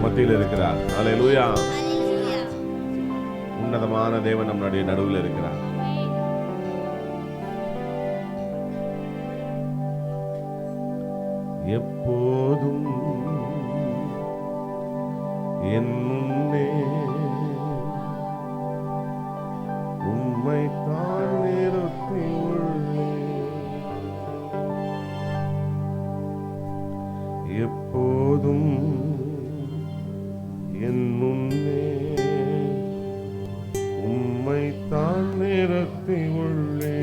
மத்தியில் இருக்கிறார். அல்லேலூயா. உன்னதமான தேவன் நம்முடைய நடுவில் இருக்கிறார். எப்போதும் என் முன்னே உம்மை தான் நிறுத்தி எப்போதும் என் முன்னே உம்மை தான் நிறுத்தி உள்ளே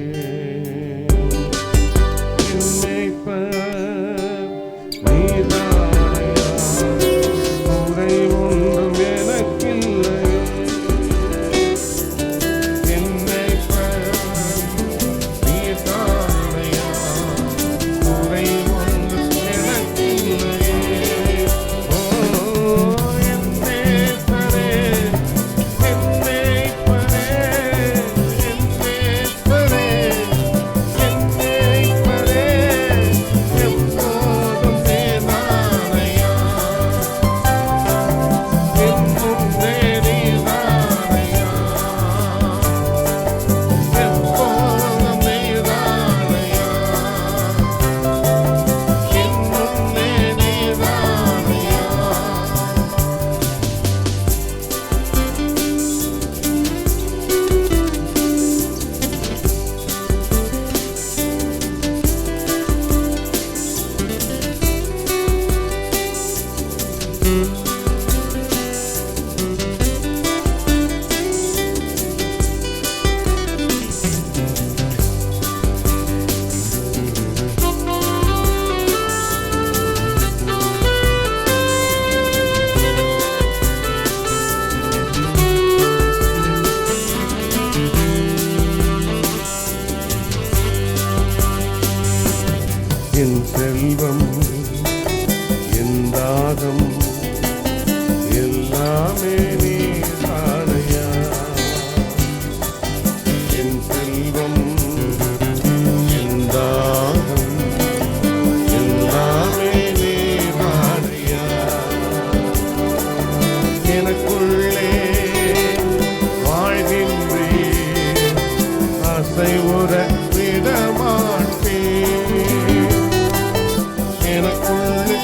என் செல்வம் என் தாகம் எல்லாமே நீதானையா. என் செல்வம் என் தாகம் எல்லாமே நீதானையா. எனக்குள்ளே வாழ்கின்றேன் அசைவுற விடமாட்டேன். எனக்குள்ளே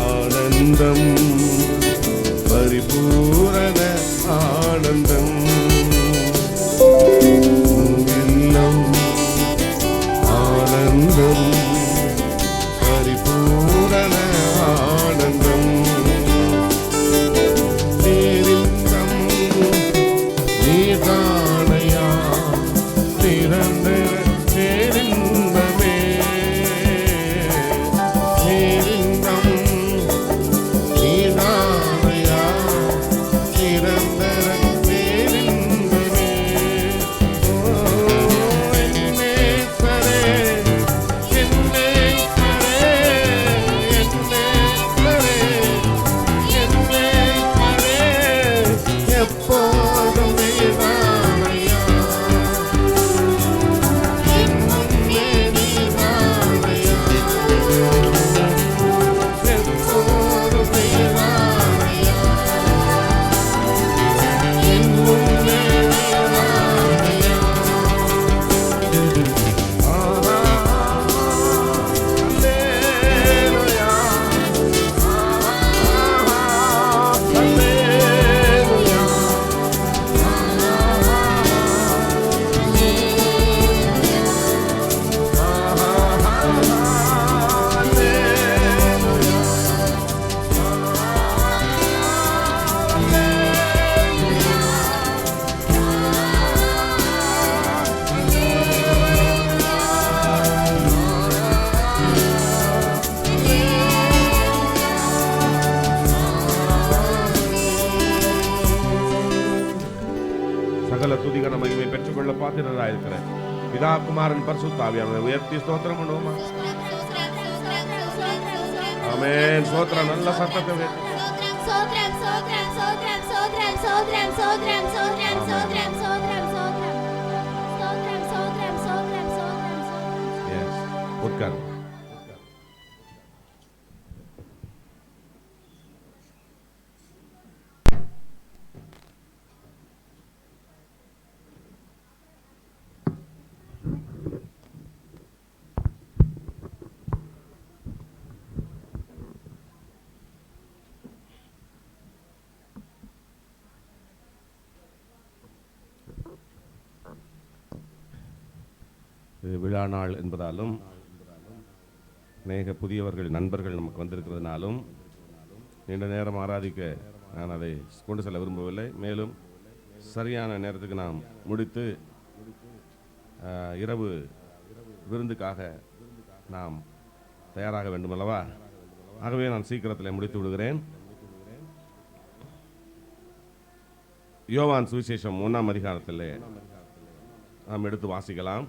ஆனந்தம் பரிபூரண ஆனந்தம் இல்லம் ஆனந்தம் பரிபூரண ஆனந்தம் பேரின்பம் நீதானையா நிரந்தர பேரின்பமே பேரின்பம் நீதானையா நிரந்தர பேரின்பமே எப்போதும் சகல துதிகன மகிமை பெற்றுக்கொள்ள பாத்திரராயிருக்கிற பிதா குமாரன் பரிசுத்த ஆவியானவரை உயர்த்தி ஸ்தோத்திரம் பண்ணுவோமா? ஆமென். ஸ்தோத்திரம். நல்ல சத்தத்தை வேணும். உட்கார். விழா நாள் என்பதாலும் அநேக புதியவர்கள் நண்பர்கள் நமக்கு வந்திருக்கிறதுனாலும் நீண்ட நேரம் ஆராதிக்க நான் அதை கொண்டு செல்ல விரும்பவில்லை. மேலும் சரியான நேரத்துக்கு நாம் முடித்து இரவு விருந்துக்காக நாம் தயாராக வேண்டும் அல்லவா? ஆகவே நான் சீக்கிரத்தில் முடித்து விடுகிறேன். யோவான் சுவிசேஷம் 1ஆம் அதிகாரத்தில் நாம் எடுத்து வாசிக்கலாம்.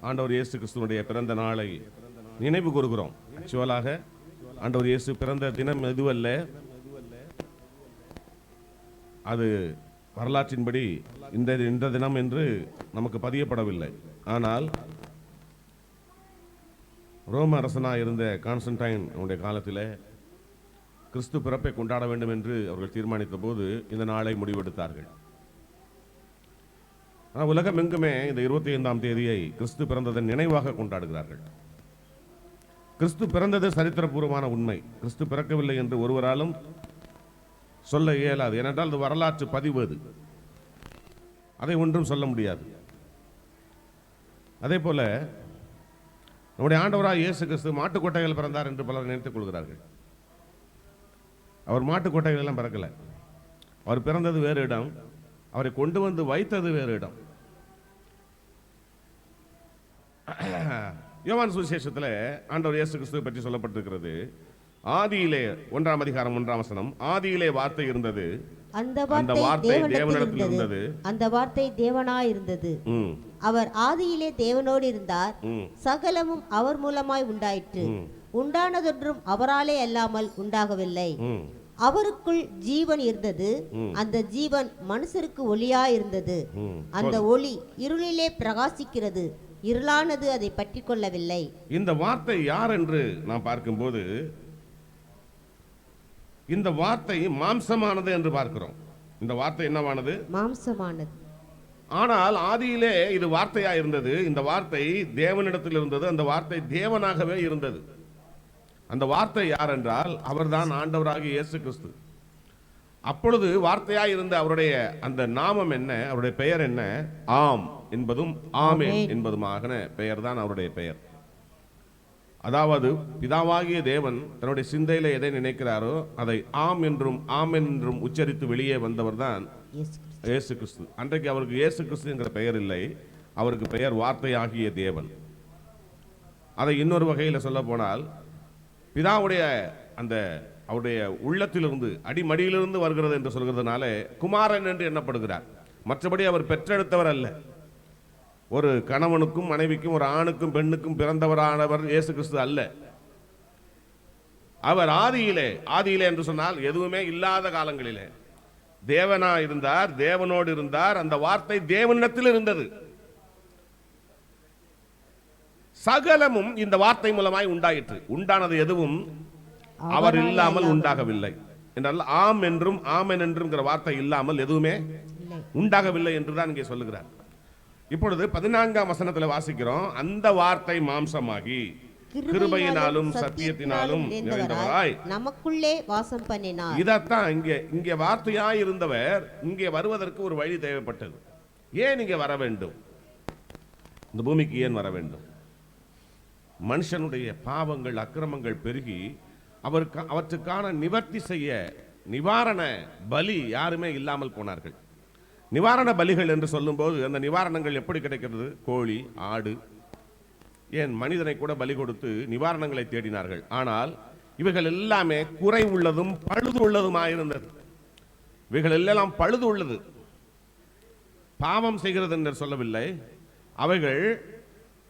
ஆண்டவர் இயேசு கிறிஸ்துவனுடைய பிறந்த நாளை நினைவு கூறுகிறோம். ஆக்சுவலாக ஆண்டவர் இயேசு பிறந்த தினம் எதுவல்ல, அது வரலாற்றின்படி இந்த தினம் என்று நமக்கு பதியப்படவில்லை. ஆனால் ரோம அரசனாக இருந்த கான்ஸ்டன்டைன் அவருடைய காலத்தில் கிறிஸ்து பிறப்பை கொண்டாட வேண்டும் என்று அவர்கள் தீர்மானித்த போது இந்த நாளை முடிவெடுத்தார்கள். ஆனால் உலகம் எங்குமே இந்த 25ஆம் தேதியை கிறிஸ்து பிறந்ததன் நினைவாக கொண்டாடுகிறார்கள். கிறிஸ்து பிறந்தது சரித்திரபூர்வமான உண்மை. கிறிஸ்து பிறக்கவில்லை என்று ஒருவராலும் சொல்ல இயலாது. ஏனென்றால் அது வரலாற்று பதிவு, அது அதை ஒன்றும் சொல்ல முடியாது. அதே போல நம்முடைய ஆண்டவராக இயேசு கிறிஸ்து மாட்டுக்கொட்டையில் பிறந்தார் என்று பலர் நினைத்துக் கொள்கிறார்கள். அவர் மாட்டுக்கொட்டைகள் எல்லாம் பிறக்கல. அவர் பிறந்தது வேறு இடம், அவரை கொண்டு வந்து வைத்தது வேறு இடம். யோவான் சுவிசேஷத்தில் ஆண்டவர் இயேசு கிறிஸ்துவை பற்றி சொல்லப்பட்டிருக்கிறது. ஆதியிலே 1ஆம் அதிகாரம் 1ஆம் வசனம், ஆதியிலே வார்த்தை இருந்தது, அந்த வார்த்தை தேவனிடத்தில் இருந்தது, அந்த வார்த்தை தேவனாய் இருந்தது, அவர் ஆதியிலே தேவனோடு இருந்தார், சகலமும் அவர் மூலமாய் உண்டாயிற்று, உண்டானதொன்றும் அவராலே அல்லாமல் உண்டாகவில்லை, அவருக்குள் ஜீவன் இருந்தது, அந்த ஜீவன் மனுஷருக்கு ஒளியாய் இருந்தது, அந்த ஒளி இருளிலே பிரகாசிக்கிறது, இருளானது அதை பற்றி கொள்ளவில்லை. இந்த வார்த்தை யார் என்று நாம் பார்க்கும்போது இந்த வார்த்தை மாம்சமானது என்று பார்க்கிறோம். இந்த வார்த்தை என்னவானது? மாம்சமானது. ஆனால் ஆதியிலே இது வார்த்தையா இருந்தது. இந்த வார்த்தை தேவனிடத்தில் இருந்தது, அந்த வார்த்தை தேவனாகவே இருந்தது. அந்த வார்த்தை யார் என்றால் அவர்தான் ஆண்டவராகிய இயேசு கிறிஸ்து. அப்பொழுது வார்த்தையாய் இருந்த அவருடைய அந்த நாமம் என்ன, அவருடைய பெயர் என்ன? ஆம் என்பதும் ஆமென் என்பதுமான பெயர் தான் அவருடைய பெயர். அதாவது பிதாவாகிய தேவன் தன்னுடைய சிந்தையில எதை நினைக்கிறாரோ அதை ஆம் என்றும் ஆமென் என்றும் உச்சரித்து வெளியே வந்தவர் தான் இயேசு கிறிஸ்து. அன்றைக்கு அவருக்கு இயேசு கிறிஸ்து என்கிற பெயர் இல்லை, அவருக்கு பெயர் வார்த்தையாகிய தேவன். அதை இன்னொரு வகையில் சொல்ல போனால் பிதாவுடைய அந்த அவருடைய உள்ளத்திலிருந்து அடிமடியிலிருந்து வருகிறது என்று சொல்கிறதுனால குமாரன் என்று எண்ணப்படுகிறார். மற்றபடி அவர் பெற்றெடுத்தவர் அல்ல. ஒரு கணவனுக்கும் மனைவிக்கும் ஒரு ஆணுக்கும் பெண்ணுக்கும் பிறந்தவரானவர் இயேசு கிறிஸ்து அல்ல. அவர் ஆதியிலே என்று சொன்னால் எதுவுமே இல்லாத காலங்களிலே தேவனா இருந்தார், தேவனோடு இருந்தார், அந்த வார்த்தை தேவனிடத்தில் இருந்தது. சகலமும் இந்த வார்த்தை மூலமாய் உண்டாயிற்று. உண்டானது எதுவும் அவர் இல்லாமல் உண்டாகவில்லை என்றால் ஆம் என்றும் ஆமென் என்றும் வார்த்தை இல்லாமல் எதுவுமே உண்டாகவில்லை என்றுதான் இங்கே சொல்லுகிறார். இப்பொழுது 14ஆம் வசனத்தில் வாசிக்கிறோம், அந்த வார்த்தை மாம்சமாகி கிருபையினாலும் சத்தியத்தினாலும் நிறைந்தவராய் நமக்குள்ளே வாசம் பண்ணினார். இதத்தான் இங்கே வார்த்தையாய் இருந்தவர் இங்கே வருவதற்கு ஒரு வழி தேவைப்பட்டது. ஏன் இங்கே வர வேண்டும்? இந்த பூமிக்கு ஏன் வர வேண்டும்? மனுஷனுடைய பாவங்கள் அக்கிரமங்கள் பெருகி அவற்றுக்கான நிவர்த்தி செய்ய நிவாரண பலி யாருமே இல்லாமல் போனார்கள். நிவாரண பலிகள் என்று சொல்லும்போது அந்த நிவாரணங்கள் எப்படி கிடைக்கிறது? கோழி, ஆடு, ஏன் மனிதனை கூட பலி கொடுத்து நிவாரணங்களை தேடினார்கள். ஆனால் இவைகள் எல்லாமே குறை உள்ளதும் பழுது உள்ளதுமாயிருந்தது. இவைகள் எல்லாம் பழுது உள்ளது. பாவம் செய்கிறது என்று சொல்லவில்லை. அவைகள்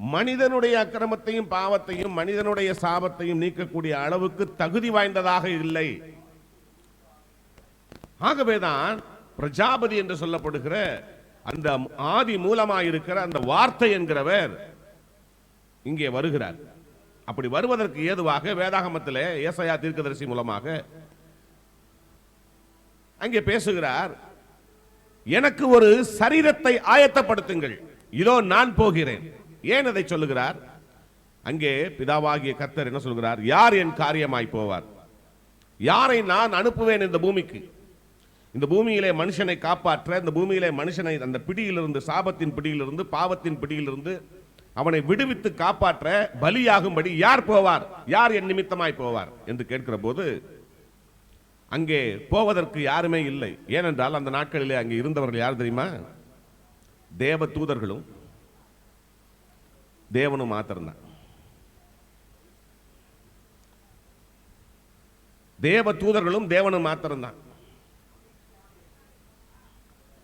மனிதனுடைய அக்கிரமத்தையும் பாவத்தையும் மனிதனுடைய சாபத்தையும் நீக்கக்கூடிய அளவுக்கு தகுதி வாய்ந்ததாக இல்லை. ஆகவேதான் பிரஜாபதி என்று சொல்லப்படுகிற அந்த ஆதி மூலமாயிருக்கிற அந்த வார்த்தை என்கிறவர் இங்கே வருகிறார். அப்படி வருவதற்கு ஏதுவாக வேதாகமத்திலே ஏசாயா தீர்க்கதரிசி மூலமாக அங்கே பேசுகிறார். எனக்கு ஒரு சரீரத்தை ஆயத்தப்படுத்துங்கள், இதோ நான் போகிறேன். ஏன் அதை சொல்லுகிறார்? அங்கே பிதாவாகிய கர்த்தர் என்ன சொல்கிறார்? யார் என் காரியமாய் போவார்? யாரை நான் அனுப்புவேன் இந்த பூமிக்கு? இந்த பூமியிலே மனுஷனை காப்பாற்ற, இந்த பூமியிலே மனுஷனை அந்த பிடியிலிருந்து, சாபத்தின் பிடியிலிருந்து, பாவத்தின் பிடியிலிருந்து அவனை விடுவித்து காப்பாற்ற பலியாகும்படி யார் போவார்? யார் என் நிமித்தமாய் போவார் என்று கேட்கிற போது அங்கே போவதற்கு யாருமே இல்லை. ஏனென்றால் அந்த நாட்களிலே அங்கே இருந்தவர்கள் யார் தெரியுமா? தேவ தூதர்களும் தேவனும் மாத்திரம்தான். தேவ தூதர்களும் தேவனும் மாத்திரம்தான்.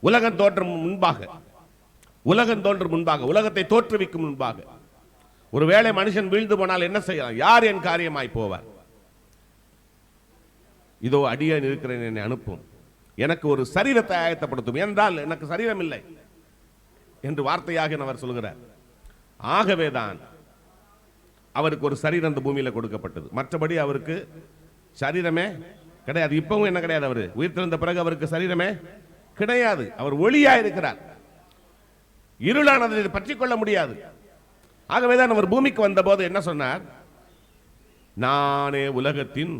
உலகம் தோன்றும் முன்பாக, உலகத்தை தோற்றுவிக்கும் முன்பாக ஒருவேளை மனுஷன் வீழ்ந்து போனால் என்ன செய்யலாம்? யார் என் காரியமாய் போவார்? இதோ அடியேன் இருக்கிறேன், என்னை அனுப்பும். எனக்கு ஒரு சரீரத்தை ஆயத்தப்படுத்தும். என்றால் எனக்கு சரீரம் இல்லை என்று வார்த்தையாக அவர் சொல்கிறார். ஆகவேதான் அவருக்கு ஒரு சரீரம் அந்த பூமியில் கொடுக்கப்பட்டது. மற்றபடி அவருக்கு சரீரமே கிடையாது. இப்பவும் என்ன கிடையாது? அவர் உயிர்த்தெழுந்த பிறகு அவருக்கு சரீரமே கிடையாது. அவர் ஒளியா இருக்கிறார். இருளானதை பற்றி கொள்ள முடியாது. ஆகவேதான் அவர் பூமிக்கு வந்த போது என்ன சொன்னார்? நானே உலகத்தின்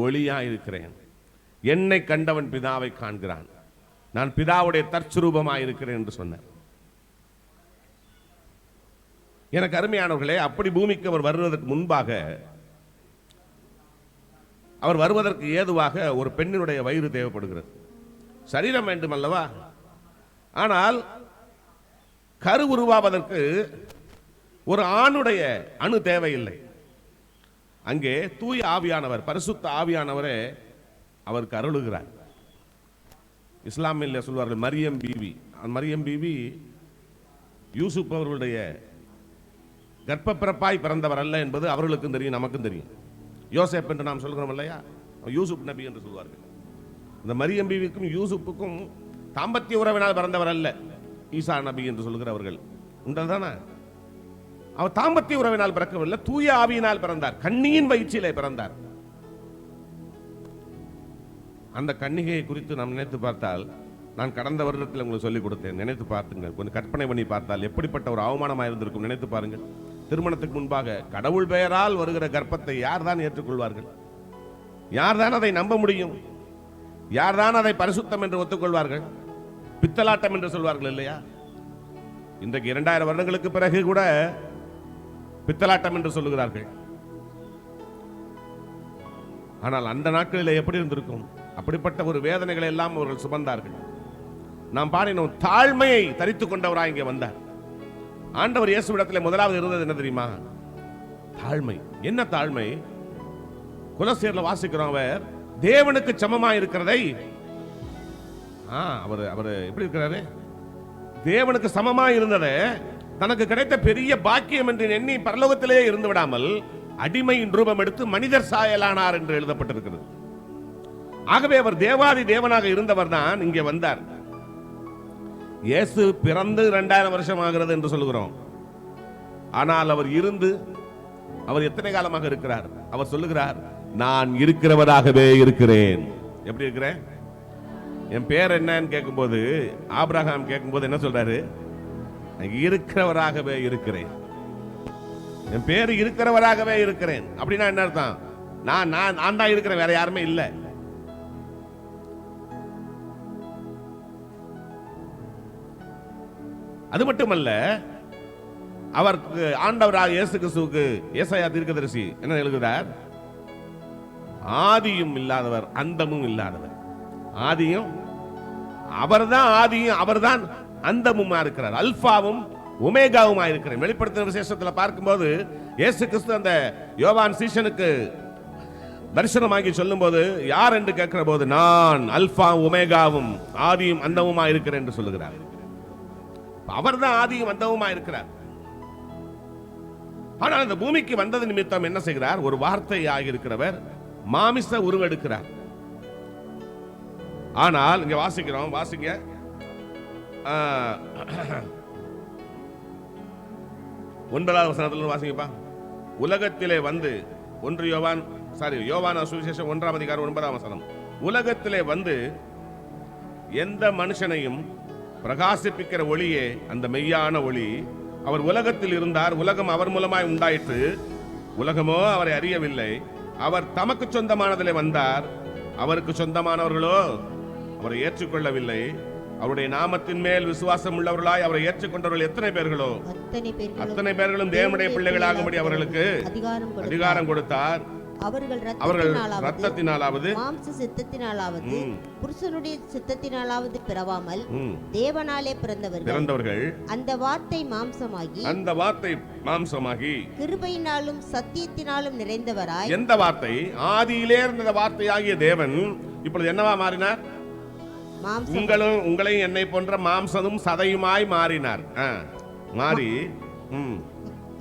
ஒளியா இருக்கிறேன், என்னை கண்டவன் பிதாவை காண்கிறான், நான் பிதாவுடைய தற்சுரூபமாக இருக்கிறேன் என்று சொன்னார். எனக்கு அருமையானவர்களே, அப்படி பூமிக்கு அவர் வருவதற்கு முன்பாக, அவர் வருவதற்கு ஏதுவாக ஒரு பெண்ணினுடைய வயிறு தேவைப்படுகிறது. சரீரம் வேண்டும் அல்லவா? ஆனால் கரு உருவாவதற்கு ஒரு ஆணுடைய அணு தேவையில்லை. அங்கே தூய ஆவியானவர், பரிசுத்த ஆவியானவரே அவருக்கு அருளுகிறார். இஸ்லாமில் சொல்வார்கள் மரியம் பீவி. மரியம் பீவி யூசுப் அவர்களுடைய கர்ப்பப்பிறப்பாய் பிறந்தவர் அல்ல என்பது அவர்களுக்கும் தெரியும், நமக்கும் தெரியும். யோசேப் என்று நாம் சொல்கிறோம் இல்லையா, யூசுப் நபி என்று சொல்வார்கள். இந்த மரியம் பீவிக்கும் யூசுப்புக்கும் தாம்பத்திய உறவினால் பிறந்தவர் அல்ல ஈசா நபி என்று சொல்கிறவர்கள் உண்டதானே. அவர் தாம்பத்திய உறவினால் பிறக்கவில்லை, தூய ஆவியினால் பிறந்தார். கன்னியின் வயிற்றிலே பிறந்தார். அந்த கன்னிகையை குறித்து நாம் நினைத்து பார்த்தால், நான் கடந்த வருடத்தில் உங்களுக்கு சொல்லிக் கொடுத்தேன், நினைத்து பார்த்துங்கள், கொஞ்சம் கற்பனை பண்ணி பார்த்தால் எப்படிப்பட்ட ஒரு அவமானமாக இருந்திருக்கும் நினைத்து பாருங்கள். திருமணத்துக்கு முன்பாக கடவுள் பெயரால் வருகிற கர்ப்பத்தை யார் தான் ஏற்றுக்கொள்வார்கள்? யார் தான் அதை நம்ப முடியும்? யார் தான் அதை பரிசுத்தம் என்று ஒத்துக்கொள்வார்கள்? பித்தலாட்டம் என்று சொல்வார்கள் இல்லையா? இன்றைக்கு 2000 வருடங்களுக்கு பிறகு கூட பித்தலாட்டம் என்று சொல்லுகிறார்கள். ஆனால் அந்த நாட்களில் எப்படி இருந்திருக்கும்? அப்படிப்பட்ட ஒரு வேதனைகளை எல்லாம் அவர்கள் சுமந்தார்கள். நாம் பாடினோம், தாழ்மையை தரித்துக் கொண்டவராய் இங்கே வந்தார். ஆண்டவர் இயேசுவிடத்தில் முதலாவது இருந்தது என்ன தெரியுமா? தாழ்மை. என்ன தாழ்மை? கொலோசியர்ல வாசிக்கிறோம், அவர் தேவனுக்கு சமமாக இருக்கிறதை, அவர் எப்படி இருக்கிறாரு? தேவனுக்கு சமமாக இருந்ததை தனக்கு கிடைத்த பெரிய பாக்கியம் என்று எண்ணி பரலோகத்திலேயே இருந்து விடாமல் அடிமையின் ரூபம் எடுத்து மனிதர் சாயலானார் என்று எழுதப்பட்டிருக்கிறது. ஆகவே அவர் தேவாதி தேவனாக இருந்தவர் தான் இங்கே வந்தார். இயேசு பிறந்து 2000 வருஷம் ஆகிறது என்று சொல்லுகிறோம். ஆனால் அவர் இருந்து, அவர் எத்தனை காலமாக இருக்கிறார்? அவர் சொல்லுகிறார், நான் இருக்கிறவராகவே இருக்கிறேன். எப்படி இருக்கிறேன்? என் பேர் என்னன்னு கேட்கும்போது, ஆபிரகாம் கேட்கும்போது என்ன சொல்றாரு? இருக்கிறவராகவே இருக்கிறேன். என் பேர் இருக்கிறவராகவே இருக்கிறேன். அப்படின்னா என்ன அர்த்தம்? நான் தான் இருக்கிறேன், வேற யாருமே இல்லை. அது மட்டுமல்ல, அவருக்கு ஆண்டவராக இயேசு கிறிஸ்துவுக்கு ஏசாயா தீர்க்கதரிசி என்ன எழுதுகிறார்? ஆதியும் இல்லாதவர், அந்தமும் இல்லாதவர். ஆதியும் அவர்தான், ஆதியும் அவர்தான், அந்தமுமா இருக்கிறார். அல்பாவும் ஒமேகாவுமா இருக்கிறேன். வெளிப்படுத்தின விசேஷத்தில் பார்க்கும்போது இயேசு கிறிஸ்து அந்த யோவான் சீஷனுக்கு தரிசனமாகி சொல்லும்போது யார் என்று கேட்கிற போது நான் அல்பா ஒமேகாவும் ஆதியும் அந்தவுமா இருக்கிறேன் என்று சொல்லுகிறார். அவர்தான் ஆதியும் அந்தவுமா இருக்கிறார். ஆனால் அந்த பூமிக்கு வந்தது நிமித்தம் என்ன செய்கிறார்? ஒரு வார்த்தை ஆகியிருக்கிறவர் மாமிச உருவெடுக்கிறார். ஆனால் இங்க வாசிக்கிறோம், வாசிங்க. ஒன்பதாவது வசனத்துல வாசிங்கப்பா. உலகத்திலே வந்து யோவான் சுவிசேஷம் 1ஆம் அதிகாரம் 9ஆம் வசனம். உலகத்திலே வந்து எந்த மனுஷனையும் பிரகாசிப்பிக்கிற ஒளியே அந்த மெய்யான ஒளி. அவர் உலகத்தில் இருந்தார், உலகம் அவர் மூலமாய் உண்டாயிற்று, உலகமோ அவரை அறியவில்லை. அவர் தமக்கு சொந்தமானதிலே வந்தார், அவருக்கு சொந்தமானவர்களோ அவரை ஏற்றுக்கொள்ளவில்லை. அவருடைய நாமத்தின் மேல் விசுவாசம் உள்ளவர்களாய் அவரை ஏற்றுக்கொண்டவர்கள் எத்தனை பேர்களோ அத்தனை பேர்களும் தேவனுடைய பிள்ளைகளாகும்படி அவர்களுக்கு அதிகாரம் கொடுத்தார். அவர்கள் இரத்தத்தினாலாவது மாம்ச சித்தத்தினாலாவது புருஷனுடைய சித்தத்தினாலாவது பிறவாமல் தேவனாலே பிறந்தவர்கள். அந்த வார்த்தை மாம்சமாகி கிருபையினாலும் சத்தியத்தினாலும் நிறைந்தவராய். எந்த வார்த்தை? ஆதியிலே இருந்த வார்த்தையாகிய தேவன் இப்பொழுது என்னவா மாறினார்? உங்களையும் என்னை போன்ற மாம்சமும் சதையுமாய் மாறினார். மாறி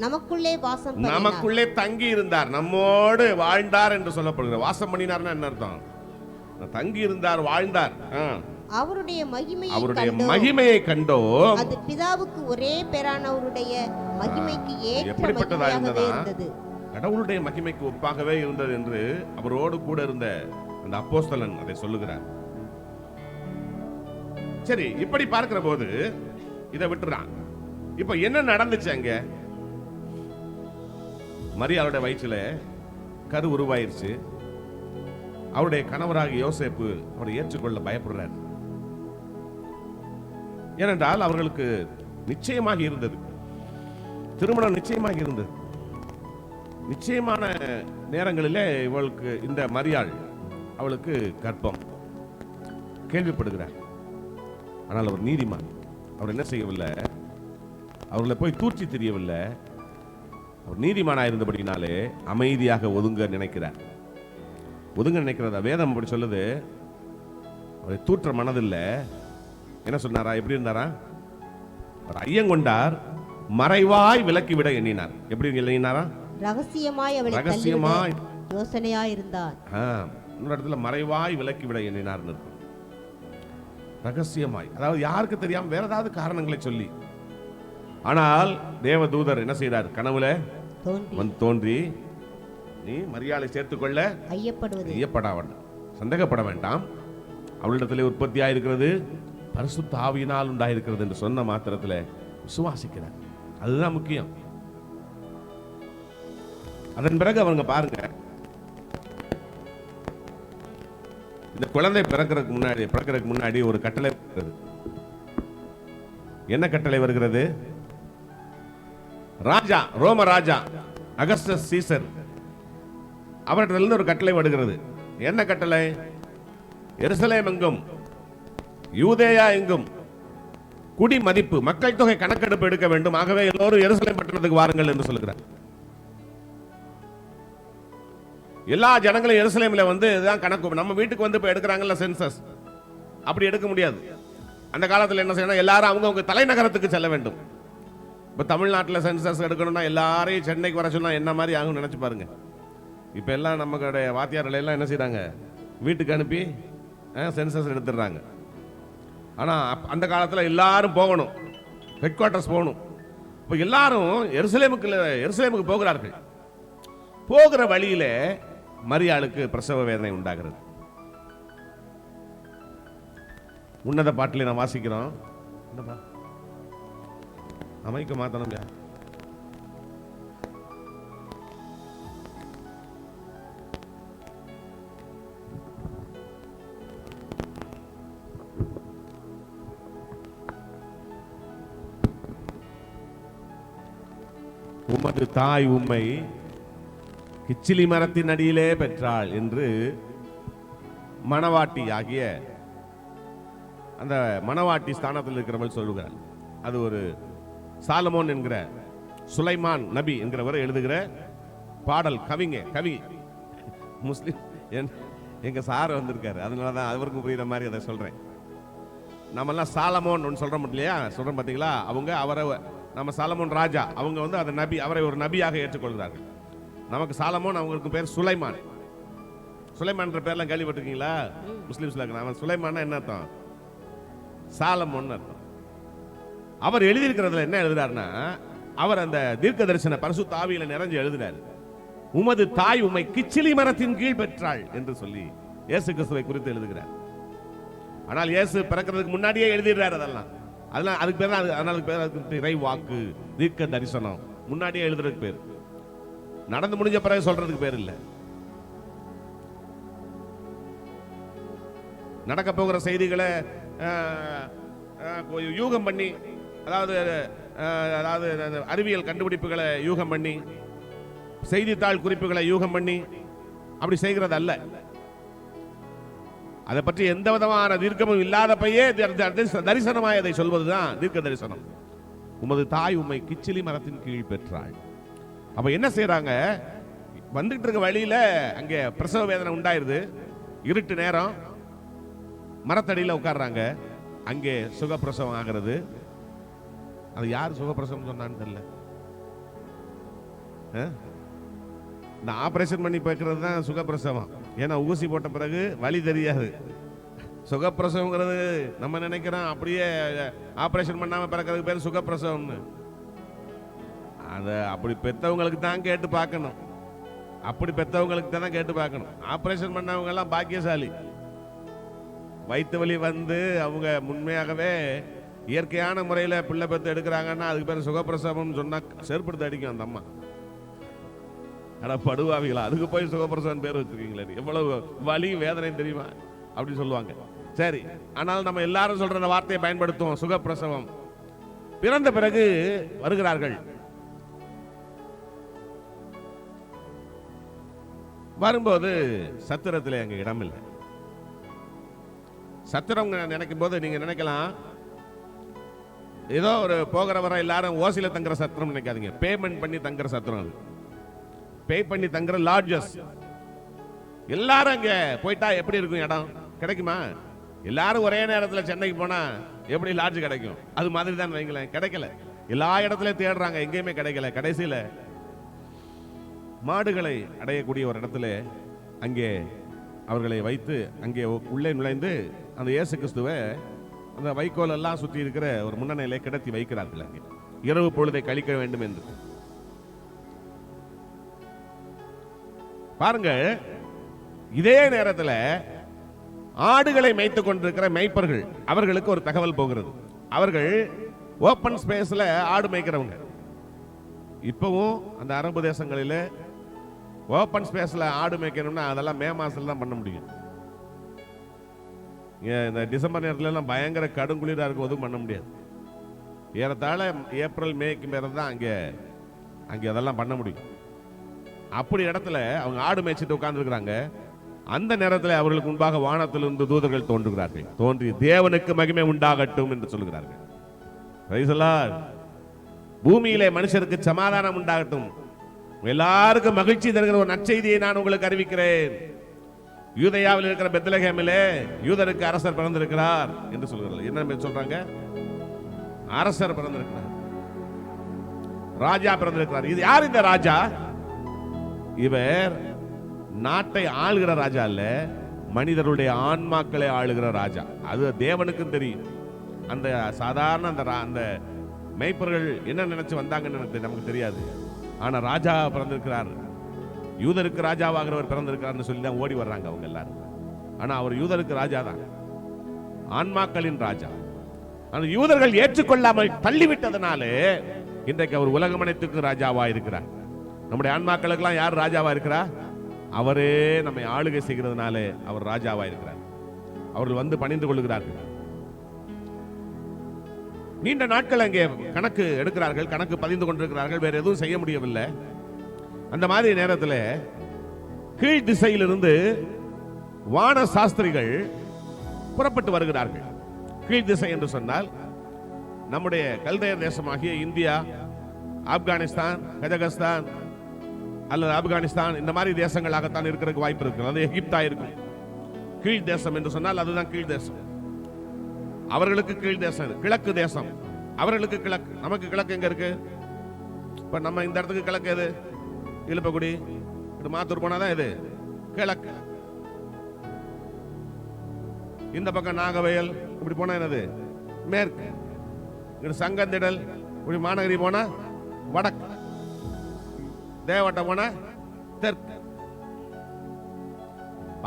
நமக்குள்ளே தங்கி இருந்தார், நம்மோடு வாழ்ந்தார் என்று சொல்லப்படுகிறார். வாசம் பண்ணினார்னா என்ன அர்த்தம்? தங்கி இருந்தார், வாழ்ந்தார். அவருடைய மகிமையை கண்டோ. அது பிதாவுக்கு ஒரே பேரானவருடைய மகிமைக்கு எப்படிப்பட்டதா இருந்ததா? கடவுளுடைய மகிமைக்கு ஒப்பாகவே இருந்தது என்று அவரோடு கூட இருந்த அந்த அப்போஸ்தலன் அதை சொல்லுகிறார். சரி, இப்படி பார்க்கிற போது இதை விட்டுறான். இப்ப என்ன நடந்துச்சு? அங்க மரியாளுடைய வயிற்றுல கரு உருவாயிருச்சு. அவருடைய கணவராக யோசேப்பு அவரை ஏற்றுக்கொள்ள பயப்படுறார். ஏனென்றால் அவர்களுக்கு நிச்சயமாக இருந்தது, திருமணம் நிச்சயமாக இருந்தது. நிச்சயமான நேரங்களிலே இவளுக்கு இந்த மரியாள் அவளுக்கு கர்ப்பம் கேள்விப்படுகிறார். ஆனால் அவர் நீதிமான். அவர் என்ன செய்யவில்லை, அவர்களை போய் தூற்றி தெரியவில்லை. அவர் நீதிமானாக இருந்தபடினாலே அமைதியாக ஒதுங்க நினைக்கிறார். ஒதுங்க நினைக்கிறதா வேதம் அப்படி சொல்லுது. அவரை தூற்ற மனதில்லை. என்ன சொன்னாரா? எப்படி இருந்தாரா? அவர் ஐயங்கொண்டார், மறைவாய் விலக்கிவிட எண்ணினார். எப்படி எண்ணினாரா? ரகசியமாய் யோசனையாய் இருந்தார். இன்னொரு இடத்துல மறைவாய் விலக்கிவிட எண்ணினார். ரகசியமாய், அதாவது யாருக்கு தெரியாம வேற ஏதாவது காரணங்களை சொல்லி. ஆனால் தேவதூதர் என்ன செய்தார்? கனவுல வந்து தோன்றி, நீ மரியாதை சேர்த்துக்கொள்ள ஐயப்பட வேண்டாம், சந்தேகப்பட வேண்டாம். அவளிடத்திலே உற்பத்தியாக இருக்கிறது பரிசுத்த ஆவியினால் உண்டாயிருக்கிறது என்று சொன்ன மாத்திரத்தில் விசுவாசிக்கிறார். அதுதான் முக்கியம். அதன் பிறகு அவங்க பாருங்க, இந்த குழந்தை பிறக்கிறதுக்கு முன்னாடி ஒரு கட்டளை வருகிறது. என்ன கட்டளை வருகிறது? ராஜா, ரோம ராஜா அகஸ்டஸ் சீசர் அவரிடத்திலிருந்து ஒரு கட்டளை வருகிறது. என்ன கட்டளை? எருசலேம் எங்கும் யூதேயா எங்கும் குடி மதிப்பு, மக்கள் தொகை கணக்கெடுப்பு எடுக்க வேண்டும். ஆகவே எல்லோரும் எருசலேம் பட்டணத்துக்கு வாருங்கள் என்று சொல்லுகிறார். எல்லா ஜனங்களும் எருசலேம்ல வந்து இதுதான் கணக்கு. நம்ம வீட்டுக்கு வந்து இப்ப எடுக்கிறாங்கல்ல சென்சஸ், அப்படி எடுக்க முடியாது. அந்த காலத்தில் என்ன செய்யணும்? எல்லாரும் அவங்க தலைநகரத்துக்கு செல்ல வேண்டும். இப்ப தமிழ்நாட்டில் சென்சஸ் எடுக்கணும்னா எல்லாரையும் சென்னைக்கு வர சொன்னா என்ன மாதிரி ஆகும் நினைச்சு பாருங்க. இப்ப எல்லாம் நம்மளுடைய வாத்தியார்கள் எல்லாம் என்ன செய்யறாங்க? வீட்டுக்கு அனுப்பி சென்சஸ் எடுத்துடுறாங்க. ஆனா அந்த காலத்தில் எல்லாரும் போகணும், ஹெட் குவார்டர்ஸ் போகணும். இப்போ எல்லாரும் எருசலேமுக்கு போகிறார்கள். போகிற வழியில மரியாளுக்கு பிரசவ வேதனை உண்டாகிறது. உன்னத பாட்டிலே நான் வாசிக்கிறோம். அமைக்க மாத்தணும். உமது தாய் உம்மை கிச்சிலி மரத்தின் அடியிலே பெற்றாள் என்று மணவாட்டி ஆகிய அந்த மணவாட்டி ஸ்தானத்தில் இருக்கிறவள் சொல்லுகிறாள். அது ஒரு சாலமோன் என்கிற சுலைமான் நபி என்கிறவர் எழுதுகிற பாடல். கவி முஸ்லீம் எங்க சார் வந்திருக்காரு, அதனாலதான் அவருக்கு புரியுற மாதிரி அதை சொல்றேன். நம்மெல்லாம் சாலமோன் ஒன்று சொல்றோம் இல்லையா, சொல்றோம் பார்த்தீங்களா? அவரை நம்ம சாலமோன் ராஜா, அவங்க அதை நபி, அவரை ஒரு நபியாக ஏற்றுக்கொள்கிறார்கள். நமக்கு சாலமோன், அவங்களுக்கு பேர் சுலைமான். சுலைமான்ற பேர்லாம் கேள்விப்பட்டிருக்கீங்களா? முஸ்லீம்ஸ்ல அவன் சுலைமான் என்ன அர்த்தம்? சாலமோன் அர்த்தம். அவர் எழுதியிருக்கிறதுல என்ன எழுதுறாருன்னா, அவர் அந்த தீர்க்க தரிசன பரிசுத்த ஆவியில நிறைஞ்சு எழுதுறாரு. உமது தாய் உம்மை கிச்சிலி மரத்தின் கீழ் பெற்றாள் என்று சொல்லி இயேசு கிறிஸ்துவை குறித்து எழுதுகிறார். ஆனால் இயேசு பிறக்கிறதுக்கு முன்னாடியே எழுதிடுறாரு அதெல்லாம். அதுக்கு பேர், அதனால பேர் இறை வாக்கு, தீர்க்க தரிசனம். முன்னாடியே எழுதுறதுக்கு பேர், நடந்து முடிஞ்ச பிறகு சொல்றதுக்கு பேர் இல்ல. நடக்க போகிற செய்திகளை யூகம் பண்ணி, அதாவது அறிவியல் கண்டுபிடிப்புகளை யூகம் பண்ணி, செய்தித்தாள் குறிப்புகளை யூகம் பண்ணி அப்படி செய்கிறது அல்ல. அதை பற்றி எந்த விதமான தீர்க்கமும் இல்லாதப்பையே தரிசனமாய் அதை சொல்வதுதான் தீர்க்க தரிசனம். உமது தாய் உம்மை கிச்சிலி மரத்தின் கீழ் பெற்றாள். அப்ப என்ன செய்யறாங்க? வந்துட்டு இருக்க வழியில அங்கே பிரசவ வேதனை உண்டாயிருது. இருட்டு நேரம், மரத்தடியில் உட்கார்றாங்க. அங்கே சுகப்பிரசவம் ஆகிறது. அது யார் சுகப்பிரசவம் சொன்னான்னு தெரியல. இந்த ஆபரேஷன் பண்ணி பார்க்கறது தான் சுகப்பிரசவம். ஏன்னா ஊசி போட்ட பிறகு வலி தெரியாது. சுகப்பிரசவங்கிறது நம்ம நினைக்கிறோம் அப்படியே ஆபரேஷன் பண்ணாம பிறக்கிறதுக்கு பேர் சுகப்பிரசவம்னு. அதை அப்படி பெற்றவங்களுக்கு தான் கேட்டு பார்க்கணும். அப்படி பெற்றவங்களுக்கு தான் கேட்டு பார்க்கணும். ஆபரேஷன் பண்ணவங்க எல்லாம் பாக்கியசாலி. வயிற்று வலி வந்து அவங்க உண்மையாகவே இயற்கையான முறையில் பிள்ளை பெற்று எடுக்கிறாங்கன்னா அதுக்கு பேர் சுகப்பிரசவம் சொன்னா செருப்படுத்த அடிக்கும் அந்த அம்மா. அட படுவாவிகளா, அதுக்கு போய் சுகப்பிரசவம் பேர் வச்சிருக்கீங்களே, எவ்வளவு வலி வேதனை தெரியுமா அப்படின்னு சொல்லுவாங்க. சரி, ஆனால் நம்ம எல்லாரும் சொல்ற அந்த வார்த்தையை பயன்படுத்துவோம், சுகப்பிரசவம். பிறந்த பிறகு வருகிறார்கள். வரும்போது சத்திரத்தில் அங்க இடம் இல்லை. சத்திரம் நினைக்கும் போது நீங்க நினைக்கலாம் ஏதோ ஒரு போகிற வர எல்லாரும் ஓசில தங்குற சத்திரம் நினைக்காதீங்க. பேமெண்ட் பண்ணி தங்குற சத்திரம். அது பே பண்ணி தங்குற லாட்ஜஸ். எல்லாரும் அங்க போயிட்டா எப்படி இருக்கும்? இடம் கிடைக்குமா? எல்லாரும் ஒரே நேரத்தில் சென்னைக்கு போனா எப்படி லாட்ஜ் கிடைக்கும்? அது மாதிரி தான் வைங்களேன். கிடைக்கல. எல்லா இடத்துலயும் தேடுறாங்க, எங்கேயுமே கிடைக்கல. கடைசியில மாடுகளை அடையக்கூடிய ஒரு இடத்துல அங்கே அவர்களை வைத்து அங்கே உள்ளே நுழைந்து அந்த இயேசு கிறிஸ்துவை அந்த வைக்கோல் எல்லாம் சுற்றி இருக்கிற ஒரு முன்னணியிலே கிடத்தி வைக்கிறார்கள். அங்கே இரவு பொழுதை கழிக்க வேண்டும் என்று. பாருங்க, இதே நேரத்தில் ஆடுகளை மேய்த்துக் கொண்டிருக்கிற மேய்ப்பர்கள், அவர்களுக்கு ஒரு தகவல் போகிறது. அவர்கள் ஓபன் ஸ்பேஸ்ல ஆடு மேய்க்கிறவங்க. இப்பவும் அந்த அரபு தேசங்களில் ஓபன் ஸ்பேஸ்ல ஆடு மேய்க்கணும்னா அதெல்லாம் மே மாசத்துல தான் பண்ண முடியும். இந்த டிசம்பர் நேரத்துல எல்லாம் பயங்கர கடும் குளிரா இருக்கும், எதுவும் பண்ண முடியாது. ஏறத்தாழ ஏப்ரல் மேக்கு மேல தான் அங்கே அதெல்லாம் பண்ண முடியும். அப்படி இடத்துல அவங்க ஆடு மேய்ச்சிட்டு உட்கார்ந்துருக்கிறாங்க. அந்த நேரத்தில் அவர்களுக்கு முன்பாக வானத்திலிருந்து தூதர்கள் தோன்றுகிறார்கள். தோன்றி தேவனுக்கு மகிமை உண்டாகட்டும் என்று சொல்லுகிறார்கள். பூமியிலே மனுஷருக்கு சமாதானம் உண்டாகட்டும், எல்லாருக்கும் மகிழ்ச்சி தருகிற ஒரு நற்செய்தியை நான் உங்களுக்கு அறிவிக்கிறேன். யூதேயாவில் இருக்கிற பெத்லகேமிலே யூதருக்கு அரசர் பிறந்திருக்கிறார் என்று சொல்கிறார்கள். என்ன சொல்றாங்க? அரசர் பிறந்திருக்கிறார், ராஜா பிறந்திருக்கிறார். இது யார் இந்த ராஜா? இவர் நாட்டை ஆளுகிற ராஜா அல்ல, மனிதருடைய ஆன்மாக்களை ஆளுகிற ராஜா. அது தேவனுக்கும் தெரியும். அந்த சாதாரண அந்த மேய்ப்பர்கள் என்ன நினைச்சு வந்தாங்கன்னு நமக்கு தெரியாது. ஆனா ராஜா பிறந்திருக்கிறார், யூதருக்கு ராஜாவாகிறவர் பிறந்திருக்கிறார்னு சொல்லி தான் ஓடி வர்றாங்க அவங்க எல்லாரும். ஆனா அவர் யூதருக்கு ராஜா தான், ஆன்மாக்களின் ராஜா. அந்த யூதர்கள் ஏற்றுக்கொள்ளாமல் தள்ளிவிட்டதனாலே இன்றைக்கு அவர் உலகம் அனைத்துக்கும் ராஜாவா இருக்கிறார். நம்முடைய ஆன்மாக்களுக்கெல்லாம் யார் ராஜாவா இருக்கிறார்? அவரே நம்மை ஆளுகை செய்கிறதுனாலே அவர் ராஜாவா இருக்கிறார். அவர்கள் வந்து பணிந்து கொள்கிறார்கள். நீண்ட நாட்கள் அங்கே கணக்கு எடுக்கிறார்கள், கணக்கு பதிந்து கொண்டிருக்கிறார்கள். வேற எதுவும் செய்ய முடியவில்லை. அந்த மாதிரி நேரத்தில் கீழ் திசையிலிருந்து வான சாஸ்திரிகள் புறப்பட்டு வருகிறார்கள். கீழ் திசை என்று சொன்னால் நம்முடைய கல்தையர் தேசமாகிய இந்தியா, ஆப்கானிஸ்தான், கஜகஸ்தான், அல்லது ஆப்கானிஸ்தான் இந்த மாதிரி தேசங்களாகத்தான் இருக்கிறதுக்கு வாய்ப்பு இருக்கு. அது எகிப்தா இருக்கும். கீழ் தேசம் என்று சொன்னால் அதுதான் கீழ் தேசம். அவர்களுக்கு கீழ் தேசம், கிழக்கு தேசம். அவர்களுக்கு கிழக்கு. நமக்கு கிழக்கு எங்க இருக்கு? இப்ப நம்ம இந்த இடத்துக்கு கிழக்கு எது? இழுப்பக்குடி, இது மாத்தூர் போனாதான் இது கிழக்கு. இந்த பக்கம் நாகவயல் இப்படி போனா என்னது? மேற்கு. இங்க சங்கந்திடல் இப்படி மாநகரி போனா வடக்கு. தேவட்டம் போனா தெற்கு.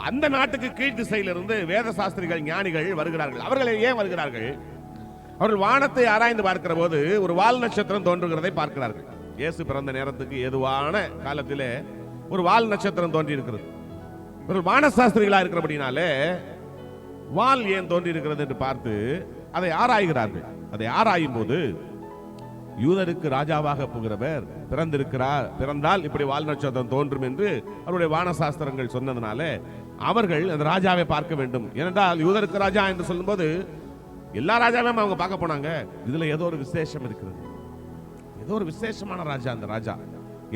அந்த நாட்டுக்கு கீழ் திசையிலிருந்து வேத சாஸ்திரிகள், ஞானிகள் வருகிறார்கள். அவர்கள் ஏன் வருகிறார்கள்? அவர்கள் வானத்தை ஆராய்ந்து பார்க்கிற போது ஒரு வால் நட்சத்திரம் தோன்றுகிறதை பார்க்கிறார்கள். இயேசு பிறந்த நேரத்துக்கு ஏதுவான காலத்திலே ஒரு வால் நட்சத்திரம் தோன்றி இருக்கிறது. இவர்கள் வான சாஸ்திரிகளா இருக்கிறபடினாலே வால் ஏன் தோன்றி இருக்கிறது என்று பார்த்து அதை ஆராய்கிறார்கள். அதை ஆராயும் போது யூதருக்கு ராஜாவாக போகிறவர் பிறந்திருக்கிறார், பிறந்தால் இப்படி வால் நட்சத்திரம் தோன்றும் என்று அவருடைய வான சாஸ்திரங்கள் சொன்னதுனால அவர்கள் அந்த ராஜாவை பார்க்க வேண்டும். ஏனென்றால் யூதருக்கு ராஜா என்று சொல்லும்போது எல்லா ராஜாவையும் அவங்க பார்க்க போனாங்க. இதுல ஏதோ ஒரு விசேஷம் இருக்கிறது, ஏதோ ஒரு விசேஷமான ராஜா அந்த ராஜா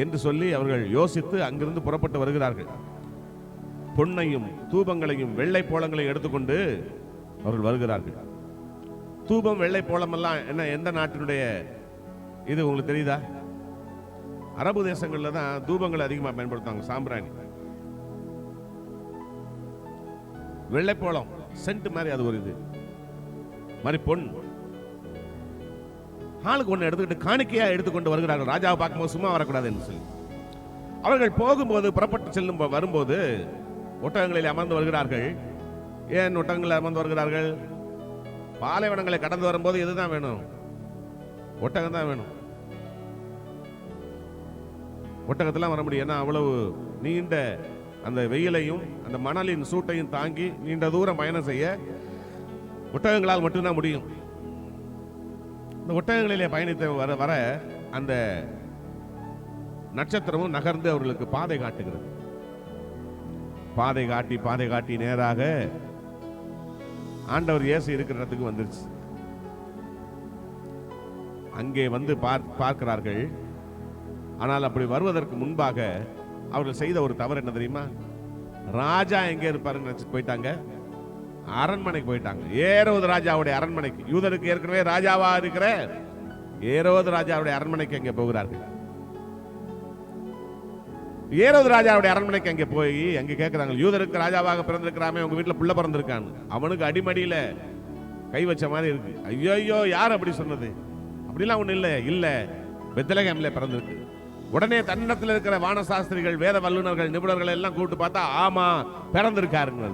என்று சொல்லி அவர்கள் யோசித்து அங்கிருந்து புறப்பட்டு வருகிறார்கள். பொன்னையும் தூபங்களையும் வெள்ளை போளங்களையும் எடுத்துக்கொண்டு அவர்கள் வருகிறார்கள். தூபம் வெள்ளை போளம் எல்லாம் என்ன, எந்த நாட்டினுடைய இது உங்களுக்கு தெரியுதா? அரபு தேசங்கள்ல தான் தூபங்களை அதிகமாக பயன்படுத்துவாங்க. சாம்பிராணி, வெள்ளைப்போளம், சென்ட் மாதிரி அது ஒரு இது மாதிரி பொன். ஆளுக்கு ஒன்று எடுத்துக்கிட்டு காணிக்கையா எடுத்துக்கொண்டு வருகிறார்கள். ராஜாவை பார்க்கும்போது சும்மா வரக்கூடாது என்று சொல்லி அவர்கள் போகும்போது புறப்பட்டு செல்லும் வரும்போது ஒட்டகங்களில் அமர்ந்து வருகிறார்கள். ஏன் ஒட்டகங்களில் அமர்ந்து வருகிறார்கள்? பாலைவனங்களை கடந்து வரும்போது எதுதான் வேணும்? ஒட்டகம் தான் வேணும். ஒட்டகத்தெல்லாம் வர முடியும். ஏன்னா அவ்வளவு நீண்ட அந்த வெயிலையும் அந்த மணலின் சூட்டையும் தாங்கி நீண்ட தூரம் பயணம் செய்ய ஒட்டகங்களால் மட்டும்தான் முடியும். இந்த ஒட்டகங்களிலே பயணித்த வர வர அந்த நட்சத்திரமும் நகர்ந்து அவர்களுக்கு பாதை காட்டுகிறது. பாதை காட்டி நேராக ஆண்டவர் இயேசு இருக்கிற இடத்துக்கு வந்துருச்சு. அங்கே வந்து பார்க்கிறார்கள். ஆனால் அப்படி வருவதற்கு முன்பாக அவர்கள் செய்த ஒரு தவறு என்ன தெரியுமா? ராஜா எங்க இருப்பாருன்னு நினைச்சு போயிட்டாங்க, அரண்மனைக்கு போயிட்டாங்க. ஏரோது ராஜாவுடைய அரண்மனைக்கு. யூதருக்கு ஏற்கனவே ராஜாவா இருக்கிற ஏரோது ராஜாவுடைய அரண்மனைக்கு அங்கே போகிறார்கள். ஏரோது ராஜாவுடைய அரண்மனைக்கு அங்கே போய் அங்கே கேட்கிறாங்க, யூதருக்கு ராஜாவாக பிறந்திருக்கிறாமே, உங்க வீட்டுல புள்ள பிறந்திருக்கான்னு. அவனுக்கு அடிமடியில கை வச்ச மாதிரி இருக்கு. ஐயோ, யார் அப்படி சொன்னது? அப்படிலாம் ஒண்ணு இல்ல, பெத்லகேம்ல பிறந்திருக்கு. உடனே தன்னத்தில் இருக்கிற வானசாஸ்திரிகள், வேத வல்லுநர்கள், நிபுணர்கள் எல்லாம் கூப்பிட்டு பார்த்தா ஆமா பிறந்திருக்காருங்க.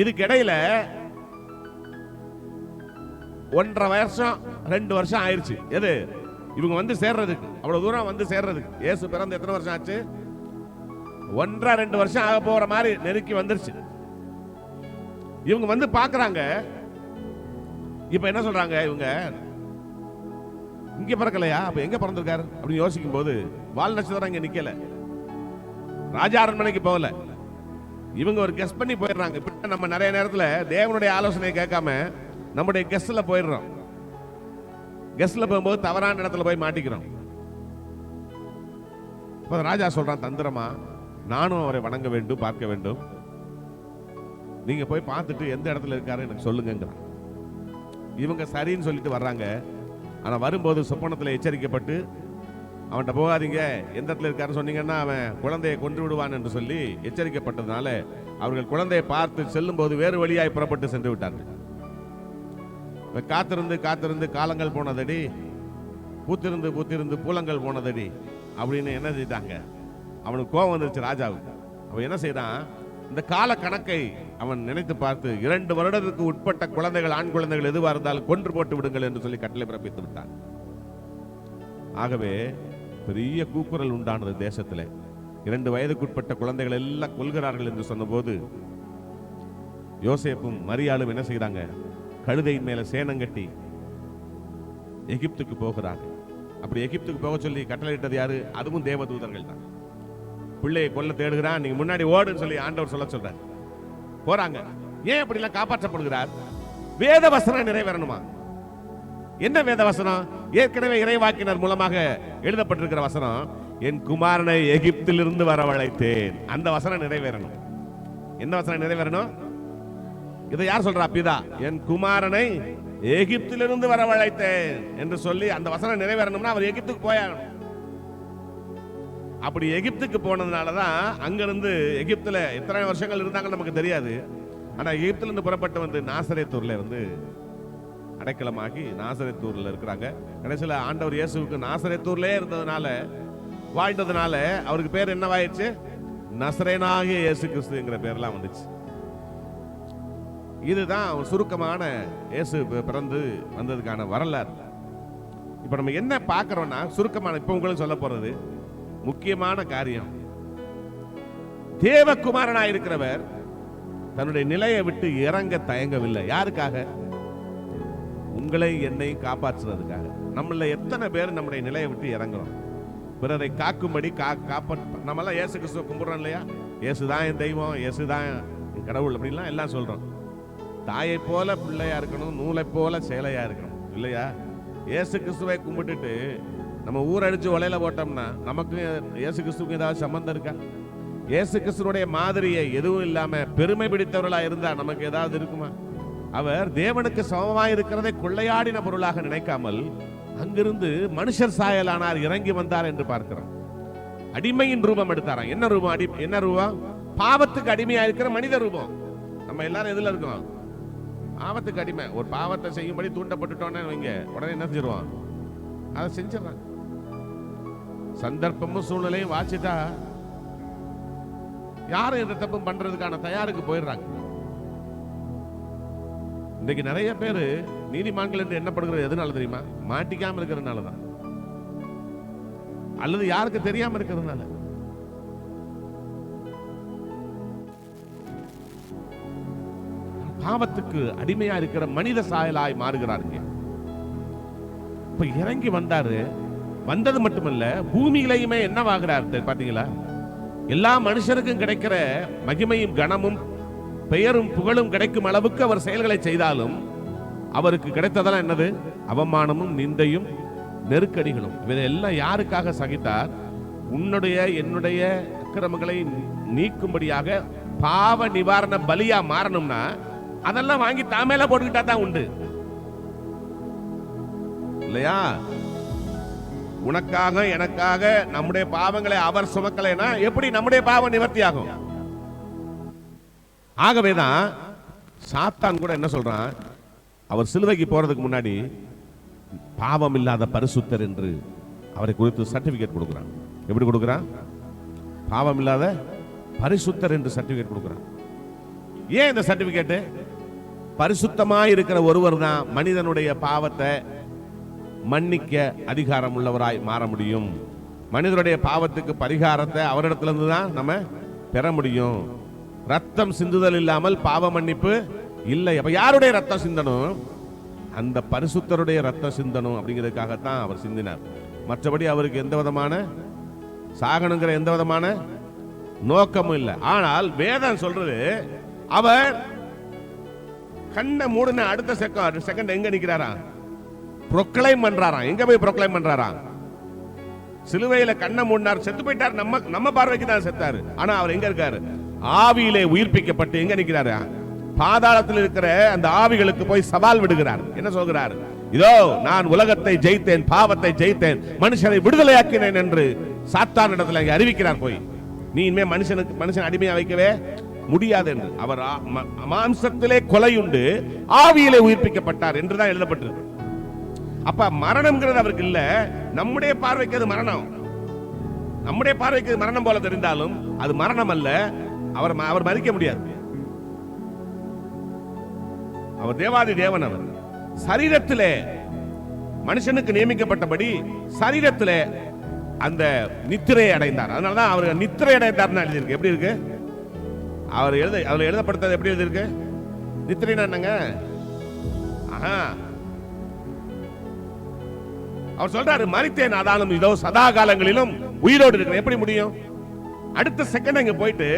இதுக்கு இடையில 1.5 வருஷம் 2 வருஷம் ஆயிருச்சு. எது இவங்க வந்து சேர்றதுக்கு, அவ்வளவு தூரம் வந்து சேர்றதுக்கு. இயேசு பிறந்து எத்தனை வருஷம் ஆச்சு? 1.5-2 வருஷம் ஆக போற மாதிரி நெருக்கி வந்துருச்சு. இவங்க வந்து பாக்குறாங்க. இப்ப என்ன சொல்றாங்க இவங்க? இங்க பிறக்கலையா, அப்ப எங்க பிறந்திருக்காரு அப்படின்னு யோசிக்கும் போது வால் நட்சத்திரம் இங்க நிக்கல, ராஜா அரண்மனைக்கு போகல. இவங்க ஒரு கெஸ் பண்ணி போயிடுறாங்க. இப்ப நம்ம நிறைய நேரத்துல தேவனுடைய ஆலோசனையை கேட்காம நம்முடைய கெஸ்ட்ல போயிடுறோம். கெஸ்ட்ல போகும்போது தவறான இடத்துல போய் மாட்டிக்கிறோம். ராஜா சொல்றான் தந்திரமா, நானும் அவரை வணங்க வேண்டும், பார்க்க வேண்டும். நீங்க போய் பார்த்துட்டு எந்த இடத்துல இருக்காரு எனக்கு சொல்லுங்க. இவங்க சரின்னு சொல்லிட்டு வர்றாங்க. ஆனா வரும்போது சொப்பனத்தில் எச்சரிக்கப்பட்டு, அவன்கிட்ட போகாதீங்க, எந்த இடத்துல இருக்காருன்னு சொன்னீங்கன்னா அவன் குழந்தையை கொன்று விடுவான் என்று சொல்லி எச்சரிக்கப்பட்டதுனால அவர்கள் குழந்தையை பார்த்து செல்லும் போது வேறு வழியாய் புறப்பட்டு சென்று விட்டார்கள். காத்திருந்து காலங்கள் போனதடி, பூத்திருந்து பூலங்கள் போனதடி அப்படின்னு என்ன செய்தாங்க? அவனுக்கு கோபம் வந்துருச்சு ராஜாவுக்கு. அவன் என்ன செய்யறான்? இந்த கால கணக்கை அவன் நினைத்து பார்த்து 2 வருடத்துக்கு உட்பட்ட குழந்தைகள், ஆண் குழந்தைகள் எதுவா இருந்தாலும் கொன்று போட்டு விடுங்கள் என்று சொல்லி கட்டளை பிறப்பித்து விட்டான். ஆகவே பெரிய கூக்குரல் உண்டானது தேசத்தில். 2 வயதுக்குட்பட்ட குழந்தைகள் எல்லாம் கொல்கிறார்கள் என்று சொன்னபோது யோசேப்பும் மரியாளும் என்ன செய்யறாங்க? கழுதையின் மேல சேனங்கட்டி எகிப்துக்கு போகிறாங்க. அப்படி எகிப்துக்கு போக சொல்லி கட்டளையிட்டது யாரு? அதுவும் தேவதூதர்கள் தான். பிள்ளையை கொல்ல தேடுகிறான், நீங்க முன்னாடி ஓடுன்னு சொல்லி ஆண்டவர் சொல்றார். போறாங்க. ஏன் அப்படி எல்லாம் காப்பாற்றப்படுகிறார்? வேத வசனம் நிறைவேறணுமா? என்ன வேத வசனம்? ஏற்கனவே இறைவாக்கினர் மூலமாக எழுதப்பட்டிருக்கிற வசனம். என் குமாரனை எகிப்திலிருந்து வரவழைத்தேன். அந்த வசனம் நிறைவேறணும். என்ன வசனம் நிறைவேறணும்? இதை யார் சொல்றா? பிதா. என் குமாரனை எகிப்திலிருந்து வரவழைத்தேன் என்று சொல்லி அந்த வசனம் நிறைவேறணும்னா அவர் எகிப்துக்கு போயாகணும். அப்படி எகிப்துக்கு போனதுனாலதான் அங்கிருந்து எகிப்துல எத்தனை வருஷங்கள் இருந்தாங்க நமக்கு தெரியாது. ஆனா எகிப்துல இருந்து புறப்பட்டு வந்து நாசரேத்தூர்ல வந்து அடைக்கலமாகி நாசரேத்தூர்ல இருக்கிறாங்க. கடைசியில ஆண்டவர் இயேசுவுக்கு நாசரேத்தூர்லயே இருந்ததுனால வாழ்ந்ததுனால அவருக்கு பேர் என்னவாயிடுச்சு? நசரேனாகிய இயேசு கிறிஸ்துங்கிற பேர்லாம் வந்துச்சு. இதுதான் ஒரு சுருக்கமான இயேசு பிறந்து வந்ததுக்கான வரலாறு. இப்ப நம்ம என்ன பார்க்கிறோம்னா சுருக்கமான, இப்ப உங்களுக்கு சொல்ல போறது முக்கியமான காரியம். தேவகுமாரனாய் இருக்கிறவர் தன்னுடைய நிலையை விட்டு இறங்க தயங்கவில்லை. யாருக்காக? உங்களை என்னையும் காப்பாற்றுறதுக்காக. நம்மள எத்தனை பேர் நம்முடைய நிலையை விட்டு இறங்குறோம்? பிறரை காக்கும்படி நம்மளாம் இயேசு கிறிஸ்துவை கும்பிடுறோம் இல்லையா? இயேசுதான் என் தெய்வம், இயேசுதான் என் கடவுள் அப்படின்லாம் எல்லாம் சொல்றோம். தாயை போல பிள்ளையா இருக்கணும், நூலை போல சேலையா இருக்கணும் இல்லையா? இயேசு கிறிஸ்துவை கும்பிட்டுட்டு நம்ம ஊரடிச்சு ஒலையில போட்டோம்னா நமக்கு இயேசு கிறிஸ்துவுக்கு ஏதாவது சம்பந்தம் இருக்கா? இயேசு கிறிஸ்துனுடைய மாதிரியை எதுவும் இல்லாம பெருமை பிடித்தவர்களா இருந்தா நமக்கு ஏதாவது இருக்குமா? அவர் தேவனுக்கு சமமாய் இருக்கிறதை கொள்ளையாடின பொருளாக நினைக்காமல் அங்கிருந்து மனுஷர் சாயலானார், இறங்கி வந்தார் என்று பார்க்கிறோம். அடிமையின் ரூபம் எடுத்தாராம். என்ன ரூபம்? என்ன ரூபம்? பாவத்துக்கு அடிமையா இருக்கிற மனித ரூபம். நம்ம எல்லாரும் எதுல இருக்கோம்? பாவத்துக்கு அடிமை. ஒரு பாவத்தை செய்யும்படி தூண்டப்பட்டுட்டோன்னு வைங்க, உடனே என்ன செஞ்சிருவோம்? அதை செஞ்சிடறாங்க. சந்தர்ப்பமும் சூழ்நிலையும் வாச்சிட்டா யாரும் எந்த தப்பும் பண்றதுக்கான தயாருக்கு போயிடுறாங்க. இன்னைக்கு நிறைய பேரு நீதிமான்கள் என்று எண்ணப்படுகிறது எதனால தெரியுமா? மாட்டிக்காம இருக்கிறதுனாலதான், அல்லது யாருக்கு தெரியாம இருக்கிறதுனால. பாவத்துக்கு அடிமையா இருக்கிற மனித சாயலாய் மாறுகிறாருங்க. இப்ப இறங்கி வந்தாரு. வந்தது மட்டுமல்ல, பூமியிலையுமே என்னவாகிறார் பாத்தீங்களா? எல்லா மனுஷருக்கும் கிடைக்கிற மகிமையும் கனமும் பெயரும் புகழும் கிடைக்கும் அளவுக்கு அவர் செயல்களை செய்தாலும் அவருக்கு கிடைத்ததெல்லாம் என்னது? அவமானமும் நிந்தையும் நெருக்கடிகளும். இவையெல்லாம் யாருக்காக சகித்தார்? உன்னுடைய என்னுடைய அக்கிரமங்களை நீக்கும்படியாக பாவ நிவாரண பலியா மாறணும்னா அதெல்லாம் வாங்கி தாமேல போட்டுக்கிட்டா தான் உண்டு இல்லையா? உனக்காக எனக்காக நம்முடைய பாவங்களை அவர் சுமக்கலைன்னா எப்படி நம்முடைய பாவம் நிவர்த்தி ஆகும்? ஆகவேதான் சாத்தான் கூட என்ன சொல்றான்? அவர் சிலுவைக்கு போறதுக்கு முன்னாடி பாவம் இல்லாத பரிசுத்தர் என்று அவரை குறித்து சர்டிபிகேட் கொடுக்கிறான். எப்படி கொடுக்கிறான்? பாவம் இல்லாத பரிசுத்தர் என்று சர்டிபிகேட் கொடுக்கிறான். ஏன் இந்த சர்டிபிகேட்? பரிசுத்தமாய் இருக்கிற ஒருவர் தான் மனிதனுடைய பாவத்தை மன்னிக்க அதிகாரம் உள்ளவராய் மாற முடியும். மனிதனுடைய பாவத்துக்கு பரிகாரத்தை அவரிடத்திலிருந்து தான் நம்ம பெற முடியும். ரத்தம் சிந்துதல் இல்லாமல் பாவ மன்னிப்பு இல்லை. அப்ப யாருடைய ரத்தம் சிந்தனும்? அந்த பரிசுத்தருடைய ரத்தம் சிந்தனும். அப்படிங்கிறதுக்காகத்தான் அவர் சிந்தினார். மற்றபடி அவருக்கு எந்த விதமான சாகணுங்கிற எந்த விதமான நோக்கமும் இல்லை. ஆனால் வேதம் சொல்றது, அவர் கண்ணை மூடின அடுத்த செகண்ட் எங்க நிக்கிறாரா? ப்ரொக்ளைம் பண்றாராம். எங்க போய் ப்ரொக்ளைம் பண்றாராம்? சிலுவையில கண்ணை மூடினார், செத்து போயிட்டார். நம்ம பார்வைக்கு தான் செத்தாரு. ஆனா அவர் எங்க இருக்காரு? ஆவியிலே உயிர்ப்பிக்கப்பட்டு எங்க நிக்கிறாரு? பாதாளத்தில் இருக்கிற அந்த ஆவிகளுக்கு போய் சவால் விடுகிறார். என்ன சொல்கிறார்? இதோ நான் உலகத்தை ஜெயித்தேன், பாவத்தை ஜெயித்தேன், மனுஷனை விடுதலையாக்கினேன் என்று சாத்தான் இடத்துல அறிவிக்கிறார். போய் நீ இனிமே மனுஷன் அடிமையா வைக்கவே முடியாது என்று. அவர் மாம்சத்திலே கொலையுண்டு ஆவியிலே உயிர்ப்பிக்கப்பட்டார் என்றுதான் எழுதப்பட்டிருக்கு. அப்ப மரணம்ங்கிறது அவருக்கு இல்ல. நம்முடைய பார்வைக்கு அது மரணம். நம்முடைய பார்வைக்கு மரணம் போல தெரிந்தாலும் அது மரணம் அல்ல. அவர் மரிக்க முடியாது. அவர் தேவாதி தேவன். அவர் சரீரத்திலே மனுஷனுக்கு நியமிக்கப்பட்டபடி சரீரத்திலே அந்த நித்திரையை அடைந்தார். அதனாலதான் அவர் நித்திரை அடைந்தார் எழுதியிருக்கு. எப்படி இருக்கு? அவர் எழுதப்பட்டது எப்படி எழுதியிருக்கு? நித்திரைனா என்னங்க? அவர் சொல்றாரு, மரித்தேன் ஆனாலும் இதோ சதா காலங்களிலும் உயிரோடு இருக்கிறேன். எப்படி முடியும்? அடுத்த செகண்ட் அங்க போயிட்டு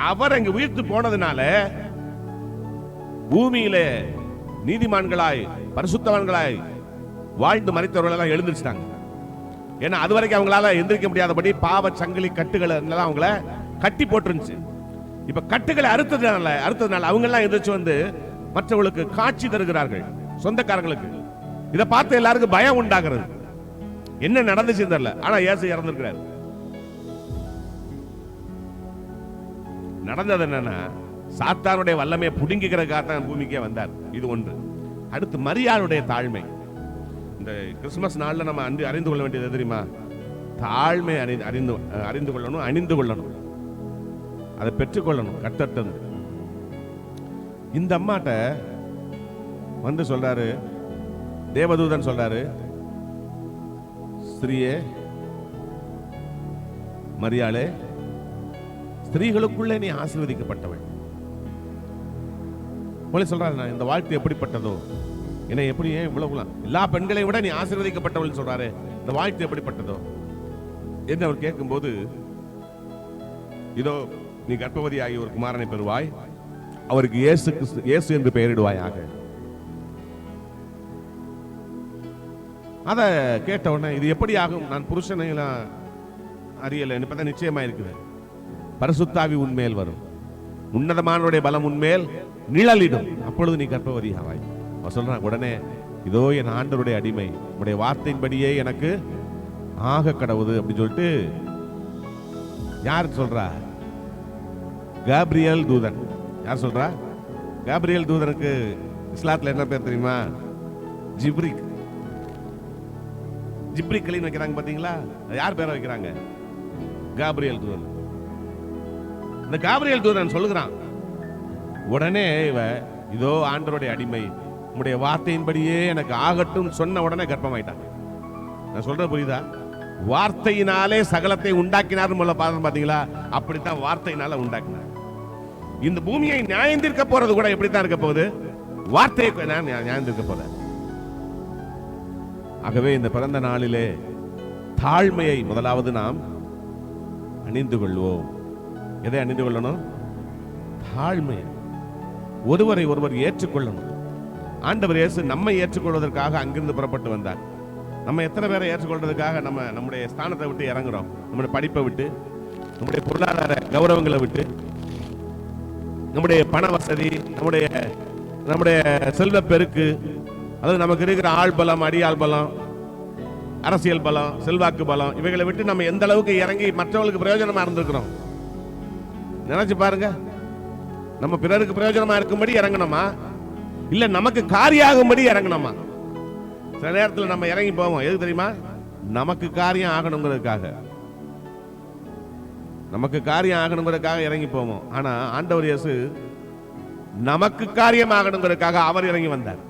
அவர் அங்க உயிர்த்து போனதுனால பூமியிலே நீதிமான்களாய் பரிசுத்தவான்களாய் வாழ்ந்து மரித்தவர்கள் எல்லாம் எழுந்திருச்சாங்க. ஏன்னா அது வரைக்கும் அவங்களால எந்திரிக்க முடியாதபடி பாவ சங்கிலி கட்டுகளை அவங்கள கட்டி போட்டுருந்துச்சு. இப்ப கட்டுகளை அறுத்ததுனால அவங்க எல்லாம் எந்திரிச்சு வந்து மற்றவர்களுக்கு காட்சி தருகிறார்கள், சொந்தக்காரங்களுக்கு. இதை பார்த்து எல்லாருக்கும் பயம் உண்டாகிறது. என்ன நடந்துச்சு தெரியல, ஆனா இயேசு இறந்திருக்கிறார். நடந்தது என்னன்னா, சாத்தானுடைய வல்லமையை புடுங்கிக்கிறதுக்காக தான் பூமிக்கே வந்தார். இது ஒன்று. அடுத்து மரியாளுடைய தாழ்மை. இந்த கிறிஸ்துமஸ் நாள்ல நம்ம அறிந்து கொள்ள வேண்டியது தெரியுமா? தாழ்மை அறிந்து கொள்ளணும், அணிந்து கொள்ளணும், அதை பெற்றுக்கொள்ளணும் கட்டட்டு. இந்த அம்மாட்ட வந்து சொல்றாரு, தேவதூதன் சொல்றாரு, ஸ்திரீயே மரியாளே, ஸ்திரீகளுக்குள்ளே நீ ஆசீர்வதிக்கப்பட்டவள். சொல்றாரு, இந்த வாழ்க்கை எப்படிப்பட்டதோ, என்ன எப்படி ஏன் இவ்வளவு எல்லா பெண்களை விட நீ ஆசீர்வதிக்கப்பட்டவள் சொல்றாரு, இந்த வாழ்க்கை எப்படிப்பட்டதோ என்று அவர் கேட்கும்போது, இதோ நீ கர்ப்பவதியாகி ஒரு குமாரனை பெறுவாய், அவருக்கு இயேசு என்று பெயரிடுவாயாக. அத கேட்ட உடனே இது எப்படி ஆகும், நான் புருஷனை அறியல, இப்பதான் நிச்சயமா இருக்குது. பரிசுத்தாவி உன்மேல் வரும், உன்னதமானவருடைய பலம் உன்மேல் நிழலிடும், அப்பொழுது நீ கர்ப்பவதி ஆவாய். அவன் சொல்றான் உடனே, இதோ என் ஆண்டவருடைய அடிமை, உடைய வார்த்தையின்படியே எனக்கு ஆக கடவுது அப்படின்னு சொல்லிட்டு யார் சொல்றா? காப்ரியேல் தூதன். யார் சொல்றா? காப்ரியேல் தூதனுக்கு இஸ்லாத்துல என்ன பேர் தெரியுமா? ஜிப்ரிக். ஜிப்ரிக்லின்னு வைக்கிறாங்க பாத்தீங்களா? யார் பேரை வைக்கிறாங்க? காப்ரியேல் தூதன். இந்த காப்ரியேல் தூதன் சொல்லுகிறான், உடனே இவ இதோ ஆண்டவருடைய அடிமை, உம்முடைய வார்த்தையின்படியே எனக்கு ஆகட்டும் சொன்ன உடனே கர்ப்பமாயிட்டாங்க. நான் சொல்ற புரியுதா? வார்த்தையினாலே சகலத்தை உண்டாக்கினார் பாத்தீங்களா? அப்படித்தான் வார்த்தையினால உண்டாக்கினார். இந்த பூமியை நியாயம் தீர்க்க போறது கூட எப்படித்தான் இருக்க போகுது? வார்த்தையை நியாயம் தீர்க்க போற. ஆகவே இந்த பிறந்த நாளிலே தாழ்மையை முதலாவது நாம் அணிந்து கொள்வோம். எதை அணிந்து கொள்ளணும்? தாழ்மை. ஒருவரை ஒருவர் ஏற்றுக்கொள்ளணும். ஆண்டவர் இயேசு நம்மை ஏற்றுக்கொள்வதற்காக அங்கிருந்து புறப்பட்டு வந்தார். நம்ம எத்தனை பேரை ஏற்றுக்கொள்வதற்காக நம்முடைய ஸ்தானத்தை விட்டு இறங்குறோம்? நம்முடைய படிப்பை விட்டு, நம்முடைய பொருளாதார கௌரவங்களை விட்டு, நம்முடைய பண வசதி, நம்முடைய செல்வ பெருக்கு, அது நமக்கு இருக்கிற ஆள் பலம், அடியாள் பலம், அரசியல் பலம், செல்வாக்கு பலம், இவைகளை விட்டு நம்ம எந்த அளவுக்கு இறங்கி மற்றவர்களுக்கு பிரயோஜனமா இருந்திருக்கிறோம் நினைச்சு பாருங்க. நம்ம பிறருக்கு பிரயோஜனமா இருக்கும்படி இறங்கணுமா, இல்ல நமக்கு காரியாகும்படி இறங்கணுமா? சில நேரத்தில் நம்ம இறங்கி போவோம், எது தெரியுமா? நமக்கு காரியம் ஆகணுங்கிறதுக்காக, நமக்கு காரியம் ஆகணுங்கிறதுக்காக இறங்கி போவோம். ஆனா ஆண்டவர் இயேசு நமக்கு காரியம் ஆகணுங்கிறதுக்காக அவர் இறங்கி வந்தார்.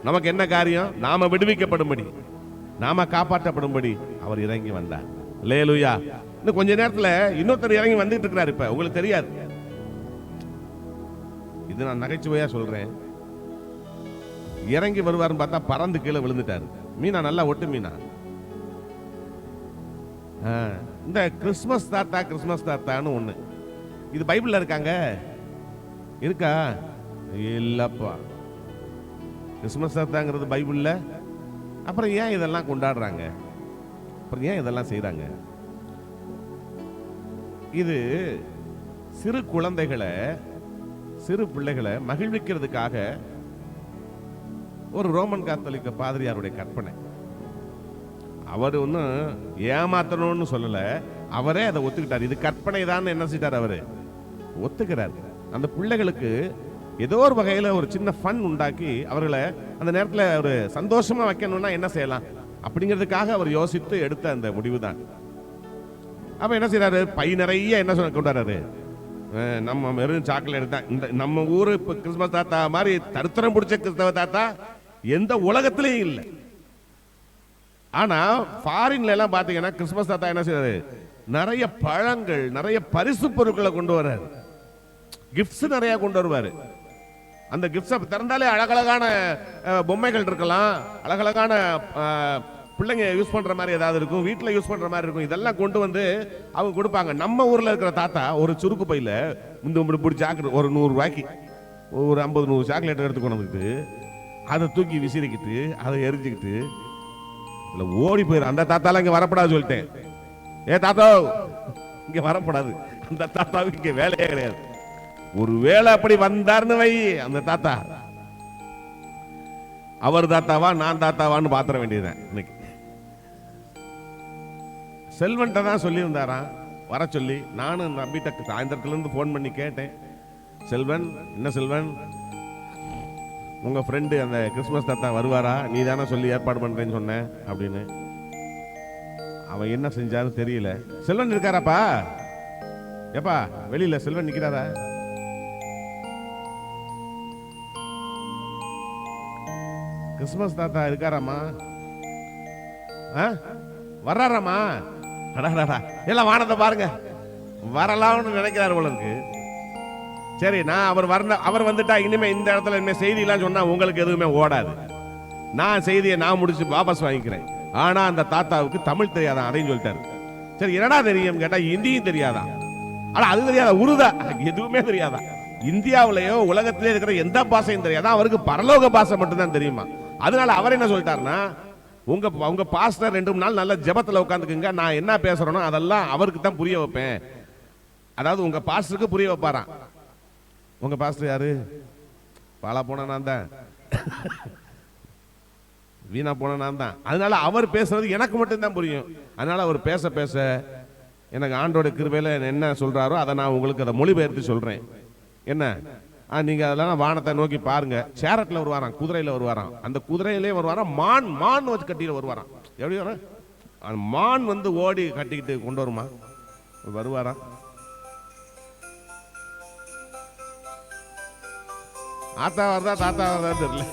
நமக்கு என்ன காரியம்? நாம விடுவிக்கப்படும்படி, நாம காப்பாற்றப்படும்படி அவர் இறங்கி வந்தார். அல்லேலூயா. இன்னும் கொஞ்ச நேரத்துல இன்னொருத்தர் இறங்கி வந்துட்டு இருக்கிறார். இப்ப உங்களுக்கு தெரியாது, இது நான் நகைச்சுவையா சொல்றேன். இறங்கி வருவாருன்னு பார்த்தா பறந்து கீழே விழுந்துட்டாரு. மீனா நல்லா ஒட்டு மீனா. இந்த கிறிஸ்துமஸ் தாத்தான்னு ஒண்ணு, இது பைபிள்ல இருக்காங்க, இருக்கா? இல்லப்பா, கிறிஸ்துமஸ் தாத்தாங்கிறது பைபிள்ல. அப்புறம் ஏன் இதெல்லாம் கொண்டாடுறாங்க? அப்புறம் ஏன் இதெல்லாம் செய்யறாங்க? இது சிறு குழந்தைகளை, சிறு பிள்ளைகளை மகிழ்விக்கிறதுக்காக ஒரு ரோமன் காத்தோலிக்க பாதிரியாருடைய கற்பனை. அவர் ஒன்னும் ஏமாத்தணும்னு சொல்லல, அவரே அதை ஒத்துக்கிட்டார். இது கற்பனை தான் என்ன செய்தார்? அவரு ஒத்துக்கிறார். அந்த பிள்ளைகளுக்கு ஏதோ ஒரு வகையில ஒரு சின்ன ஃபன் உண்டாக்கி அவர்களை அந்த நேரத்தில் ஒரு சந்தோஷமா வைக்கணும்னா என்ன செய்யலாம் அப்படிங்கிறதுக்காக அவர் யோசித்து எடுத்த அந்த முடிவு தான். அப்ப என்ன செய்யறாரு? பை நிறைய என்ன கொண்டாரு? நம்ம வெறும் சாக்லேட் எடுத்தா. இந்த நம்ம ஊரு இப்ப கிறிஸ்துமஸ் தாத்தா மாதிரி தருத்திரம் பிடிச்ச கிறிஸ்தவ தாத்தா எந்த உலகத்திலையும் இல்லை. ஆனா ஃபாரின்ல எல்லாம் பாத்தீங்கன்னா கிறிஸ்துமஸ் தாத்தா என்ன செய்யறாரு? நிறைய பழங்கள், நிறைய பரிசு பொருட்களை கொண்டு வர்றாரு. கிஃப்ட்ஸ் நிறைய கொண்டு வருவாரு. அந்த கிஃப்ட்ஸ் திறந்தாலே அழகழகான பொம்மைகள் இருக்கலாம், அழகழகான பிள்ளைங்க யூஸ் பண்ற மாதிரி ஏதாவது இருக்கும், வீட்டுல யூஸ் பண்ற மாதிரி இருக்கும். இதெல்லாம் கொண்டு வந்து அவங்க கொடுப்பாங்க. நம்ம ஊர்ல இருக்கிற தாத்தா ஒரு சுருக்கு பையில இந்த சாக்லேட் ஒரு 100 ரூபாய்க்கு ஒரு 50-100 சாக்லேட் எடுத்து கொண்டு வந்துட்டு அதை தூக்கி விசிறிக்கிட்டு அதை எரிஞ்சுக்கிட்டு இல்லை ஓடி போயிரு. அந்த தாத்தாலாம் இங்கே வரப்படாது சொல்லிட்டேன். ஏ தாத்தா இங்கே வரப்படாது. அந்த தாத்தாவுக்கு இங்கே வேலையே கிடையாது. ஒரு வேளை அப்படி வந்தார்னு வை, அந்த தாத்தா அவர் தாத்தாவா நான் தாத்தாவான்னு பாத்திர வேண்டியதுதான். இன்னைக்கு செல்வன்ட்ட தான் சொல்லியிருந்தாராம் வர சொல்லி. நானும் நம்பிட்ட சாயந்தரத்துலேருந்து ஃபோன் பண்ணி கேட்டேன். செல்வன், என்ன செல்வன், உங்க ஃப்ரெண்டு அந்த கிறிஸ்மஸ் தாத்தா வருவாரா, நீ தானே சொல்லி ஏற்பாடு பண்றேன்னு சொன்ன அப்படின்னு. அவன் என்ன செஞ்சாலும் தெரியல. செல்வன் இருக்காராப்பா? ஏப்பா வெளியில செல்வன் நிக்கிறாரா? கிறிஸ்மஸ் தாத்தா இருக்காராமா? வர்றாராமா? எல்லாம் வானத்தை பாருங்க, வரலாம்னு நினைக்கிறாரு போல இருக்கு. சரி, நான் அவர் வந்துட்டா இனிமே இந்த இடத்துல இனிமே செய்தியெல்லாம் சொன்னா உங்களுக்கு எதுவுமே ஓடாது. நான் செய்தியை நான் முடிச்சு வாபஸ் வாங்கிக்கிறேன். ஆனா அந்த தாத்தாவுக்கு தமிழ் தெரியாதான், அதையும் சொல்லிட்டாரு. சரி, என்னடா தெரியும் கேட்டா இந்தியும் தெரியாதான். ஆனா அது தெரியாதா, உருதா, எதுவுமே தெரியாதா. இந்தியாவிலேயோ உலகத்திலே இருக்கிற எந்த பாஷையும் தெரியாதா, அவருக்கு பரலோக பாஷை மட்டும்தான் தெரியுமா. அதனால அவர் என்ன சொல்லிட்டாருன்னா, உங்க பாஸ்டர் 2 நாள் நல்ல ஜெபத்துல உட்காந்துக்குங்க, நான் என்ன பேசுறேனோ அதெல்லாம் அவருக்கு தான் புரிய வைப்பேன். அதாவது உங்க பாஸ்டருக்கு புரிய வைப்பாராம். உங்க பாஸ்டர் யாரு? பாலா போன நான் தான், வீணா போன நான் தான். அதனால அவர் பேசுறது எனக்கு மட்டும்தான் புரியும். அதனால அவர் பேச பேச எனக்கு ஆண்டோட கிருபையில என்ன சொல்றாரோ அதை நான் உங்களுக்கு அதை மொழிபெயர்த்து சொல்றேன். என்ன நீங்க அதெல்லாம் வானத்தை நோக்கி பாருங்க. சேரட்ல வருவாராம், குதிரையில வருவாராம். அந்த குதிரையிலே வருவாராம், மான் வச்சு கட்டிட்டு வருவாராம். எப்படி வர மான் வந்து ஓடி கட்டிக்கிட்டு கொண்டு வருமா வருவாராம். ஆத்தா வருதா தாத்தா வருதா தெரியல.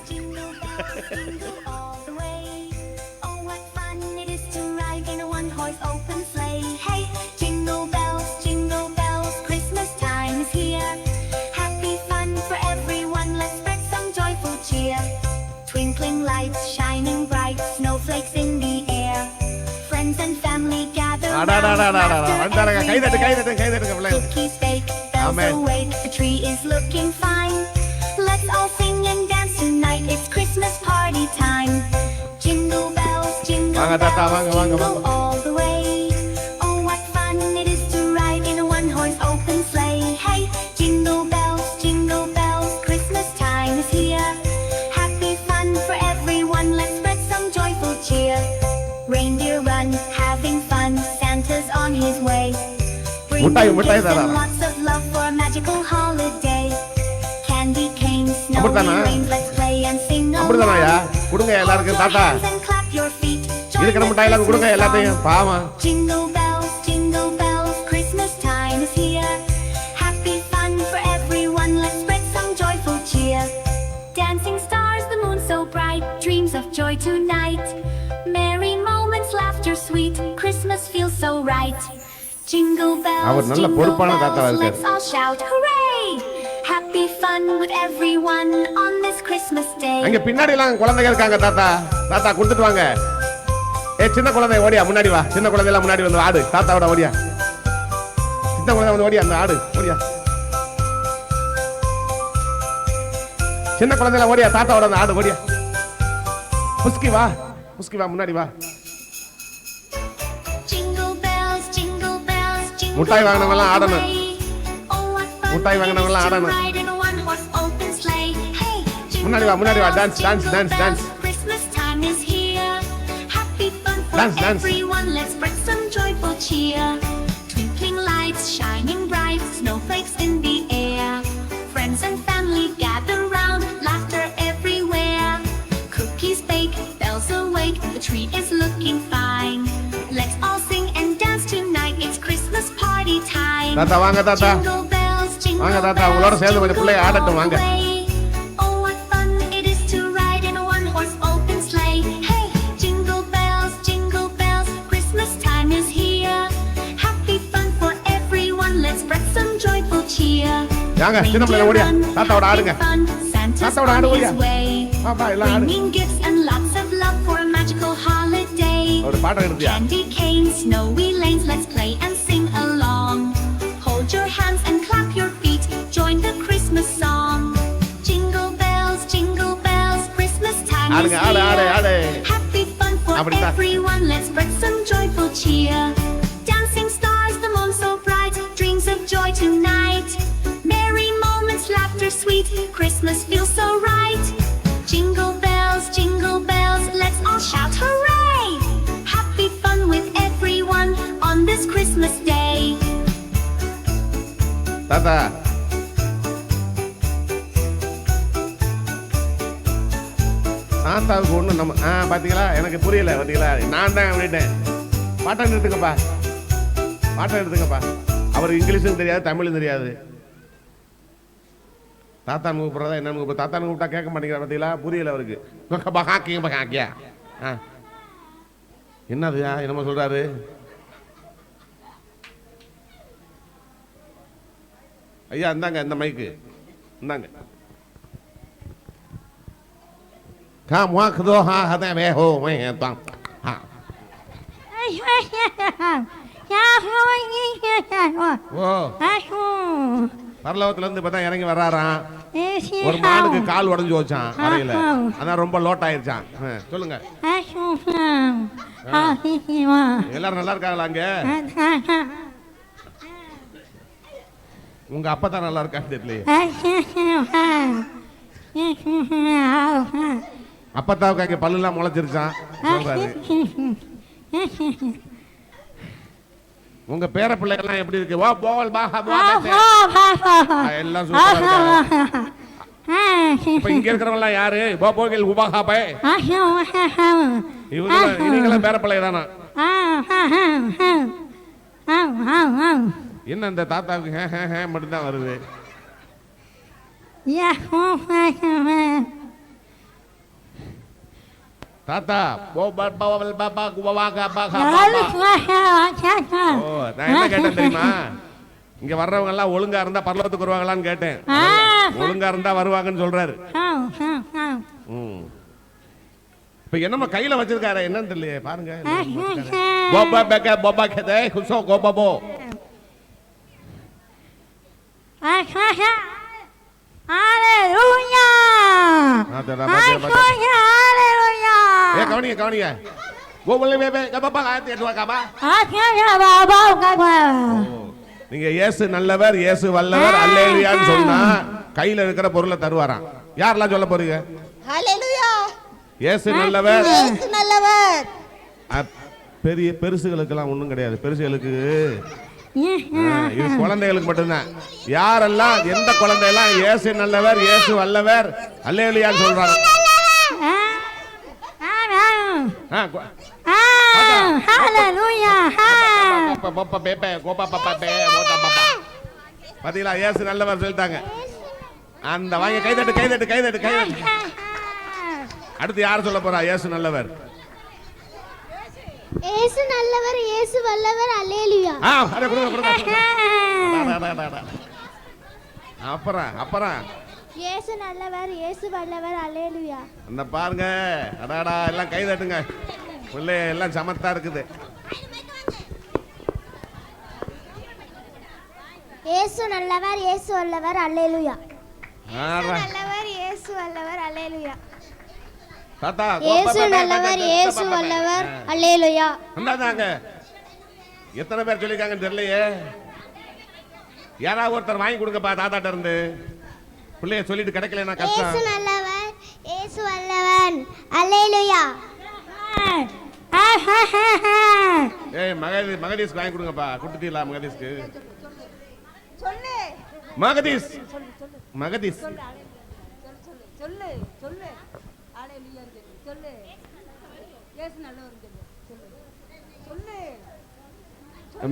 Twinkling lights shining bright, snowflakes in the air. Friends and family gather round. Cookies bake, bells awake, the tree is looking fine. Let's all sing and dance tonight, it's Christmas party time. Jingle bells, jingle bells, jingle all the way. Oh, what fun it is to ride in a one-horse open sleigh. Hey, jingle bells, Christmas time is here. For everyone, let's spread some joyful cheer. Reindeer run, having fun, Santa's on his way. Bringing gifts and lots of love for a magical holiday. Candy canes, snowy rain, let's play and sing along. Hold your hands and clap your feet. Join us. Jingle bells, Christmas time is here. Happy fun for everyone, let's spread some joyful cheer. Dancing stars, the moon so bright, dreams of joy tonight. Merry moments, laughter sweet, Christmas feels so right. Jingle bells, let's all shout hooray! Happy fun with everyone on this Christmas day. அங்க பின்னாடி எல்லாம் குழந்தைகள் இருக்காங்க. தாத்தா கொடுத்துட்டு வாங்க. சின்ன குழந்தை ஓடியா முன்னாடி வா. சின்ன குழந்தை எல்லாம் முன்னாடி வந்து ஆடு. தாத்தாவோட ஓடியா. சின்ன குழந்தை வந்து ஓடியா, அந்த ஆடு ஓடியா. சின்ன குழந்தைல ஓடியா, தாத்தாவோட அந்த ஆடு ஓடியா. புஸ்கி வா முன்னாடி வா. முட்டாய் வாங்கினவங்க எல்லாம் ஆடணும். முட்டாய் வாங்கினவங்க எல்லாம் ஆடணும். முன்னாடி வா. Dance. Dance. Twinkling lights shining bright, snowflakes in the air. Friends and family gather round, laughter everywhere. Cookies bake, bells awake, the tree is looking fine. Let's all sing and dance tonight, it's Christmas party time. தாத்தா வாங்க தாத்தா. Jingle bells, வாங்க தாத்தா, உங்களோட சேர்ந்து கொஞ்சம் பிள்ளை ஆடட்டும் வாங்க. Oh, what fun it is to ride in a one-horse open sleigh. Hey, jingle bells, Christmas time is here. Happy fun for everyone, let's spread some joyful cheer. யாங்க சின்ன பிள்ளை ஓடியா. தாத்தாவோட ஆடுங்க. தாத்தாவோட ஆடு ஓடியா. பாப்பா எல்லாம் ஆடு. Bringing gifts and lots of love for a magical holiday. ஒரு பாட்டு எடுத்தியா. Candy canes, snowy lanes, let's play and sing along. Hold your hands and clap your feet, join the Christmas song. Jingle bells, Christmas time is here. ஆடு. Happy fun for அப்படிதான். everyone, let's spread some joyful cheer. Dancing stars, the moon so bright, dreams of joy tonight. Merry moments, laughter sweet, Christmas feels so right. Jingle bells, let's all shout hooray! Happy fun with everyone on this Christmas day. தாத்தா தாத்தாவுக்கு ஒண்ணு நம்ம பாத்தீங்களா, எனக்கு புரியல பாத்தீங்களா, நான் தான் அப்படின்ட்டேன். பாட்டை நிறுத்துங்கப்பா, பாட்டை நிறுத்துங்கப்பா. அவருக்கு இங்கிலீஷும் தெரியாது, தமிழும் தெரியாது. தாத்தான் கூப்பிட்றதா என்னன்னு கூப்பிட, தாத்தான் கூப்பிட்டா கேட்க மாட்டேங்கிறா பார்த்தீங்களா, புரியல அவருக்கு. ஹாக்கியா என்னதுயா என்னமோ சொல்றாரு. ஐயா இந்தாங்க இந்த மைக்கு இந்தாங்க. பரலோகத்துல இருந்து பார்த்தா இறங்கி வர்றாராம். ஒரு மானுக்கு கால் உடஞ்சு வச்சான் அறையில, அதான் ரொம்ப லோட் ஆயிருச்சான். சொல்லுங்க, எல்லாரும் நல்லா இருக்காங்களா அங்க? உங்க அப்பா தான் நல்லா இருக்கான்னு தெரியலையே. அப்பத்தாவுக்கு அங்க பல்லுலாம் முளைச்சிருச்சான் சொல்றாரு. உங்க பேர பிள்ளைகள்லாம் எப்படி இருக்கு? வா போவல் பாஹா எல்லாம் சூப்பரா இருக்காங்க. இப்ப இங்க இருக்கிறவங்க யாரு? போகல் உபாகா பை இவங்கெல்லாம் பேர பிள்ளை தானா? என்ன இந்த தாத்தாவுக்கு மட்டும்தான் வருது? தாத்தா நான் என்ன கேட்டேன் தெரியுமா, இங்க வர்றவங்க எல்லாம் ஒழுங்கா இருந்தா பரலோகத்துக்கு வருவாங்களான்னு கேட்டேன். ஒழுங்கா இருந்தா வருவாங்கன்னு சொல்றாரு. இப்ப என்னமா கையில வச்சிருக்காரு என்னன்னு தெரியலையே, பாருங்க. கவனிங்க நீங்க இயேசு நல்லவர், இயேசு வல்லவர், அல்லேலூயான்னு சொன்னா கையில இருக்கிற பொருளை தருவாராம். யாரெல்லாம் சொல்ல போறீங்க? ஹல்லேலூயா. இயேசு நல்லவர், இயேசு நல்லவர். பெரிய பெருசுகளுக்கெல்லாம் ஒண்ணும் கிடையாது. பெருசுகளுக்கு இது குழந்தைகளுக்கு மட்டும்தான். யாரெல்லாம் எந்த குழந்தையெல்லாம் இயேசு நல்லவர், இயேசு வல்லவர், அல்லேலூயான்னு சொல்றாங்க. பாத்தீங்களா, இயேசு நல்லவர் சொல்லிட்டாங்க. அந்த வாங்க கைதட்டு கைதட்டு கைதட்டு கைதட்டு. அடுத்து யார் சொல்ல போறா? இயேசு நல்லவர், இயேசு நல்லவர், இயேசு வல்லவர், அல்லேலூயா. அட கொடுங்க. அப்புறம் இயேசு நல்லவர், இயேசு வல்லவர், அல்லேலூயா. அந்த பாருங்க, அடாடா எல்லாம் கை தட்டுங்க. பிள்ளை எல்லாம் சமத்தா இருக்குது. இயேசு நல்லவர், இயேசு வல்லவர், அல்லேலூயா. நல்லவர், இயேசு வல்லவர், அல்லேலூயா. தாத்தா இயேசு நல்லவர், இயேசு வல்லவர், அல்லேலூயா. அந்தாங்க எத்தனை பேர் சொல்லிருக்காங்கன்னு தெரியலையே. யாராவது ஒருத்தர் வாங்கி கொடுங்கப்பா தாத்தாட்ட இருந்து. பிள்ளைய சொல்லிட்டு கிடைக்கலன்னா கஷ்டம். இயேசு நல்லவர், இயேசு வல்லவர், அல்லேலூயா. ஏய் மகதீஸ்க்கு வாங்கி கொடுங்கப்பா. குடுத்தீங்களா மகதீஸ்க்கு? சொல்லு மகதீஸ் மகதீஸ் சொல்லு சொல்லு அல்லேலூயா சொல்லு. இயேசு நல்லவர் சொல்லு.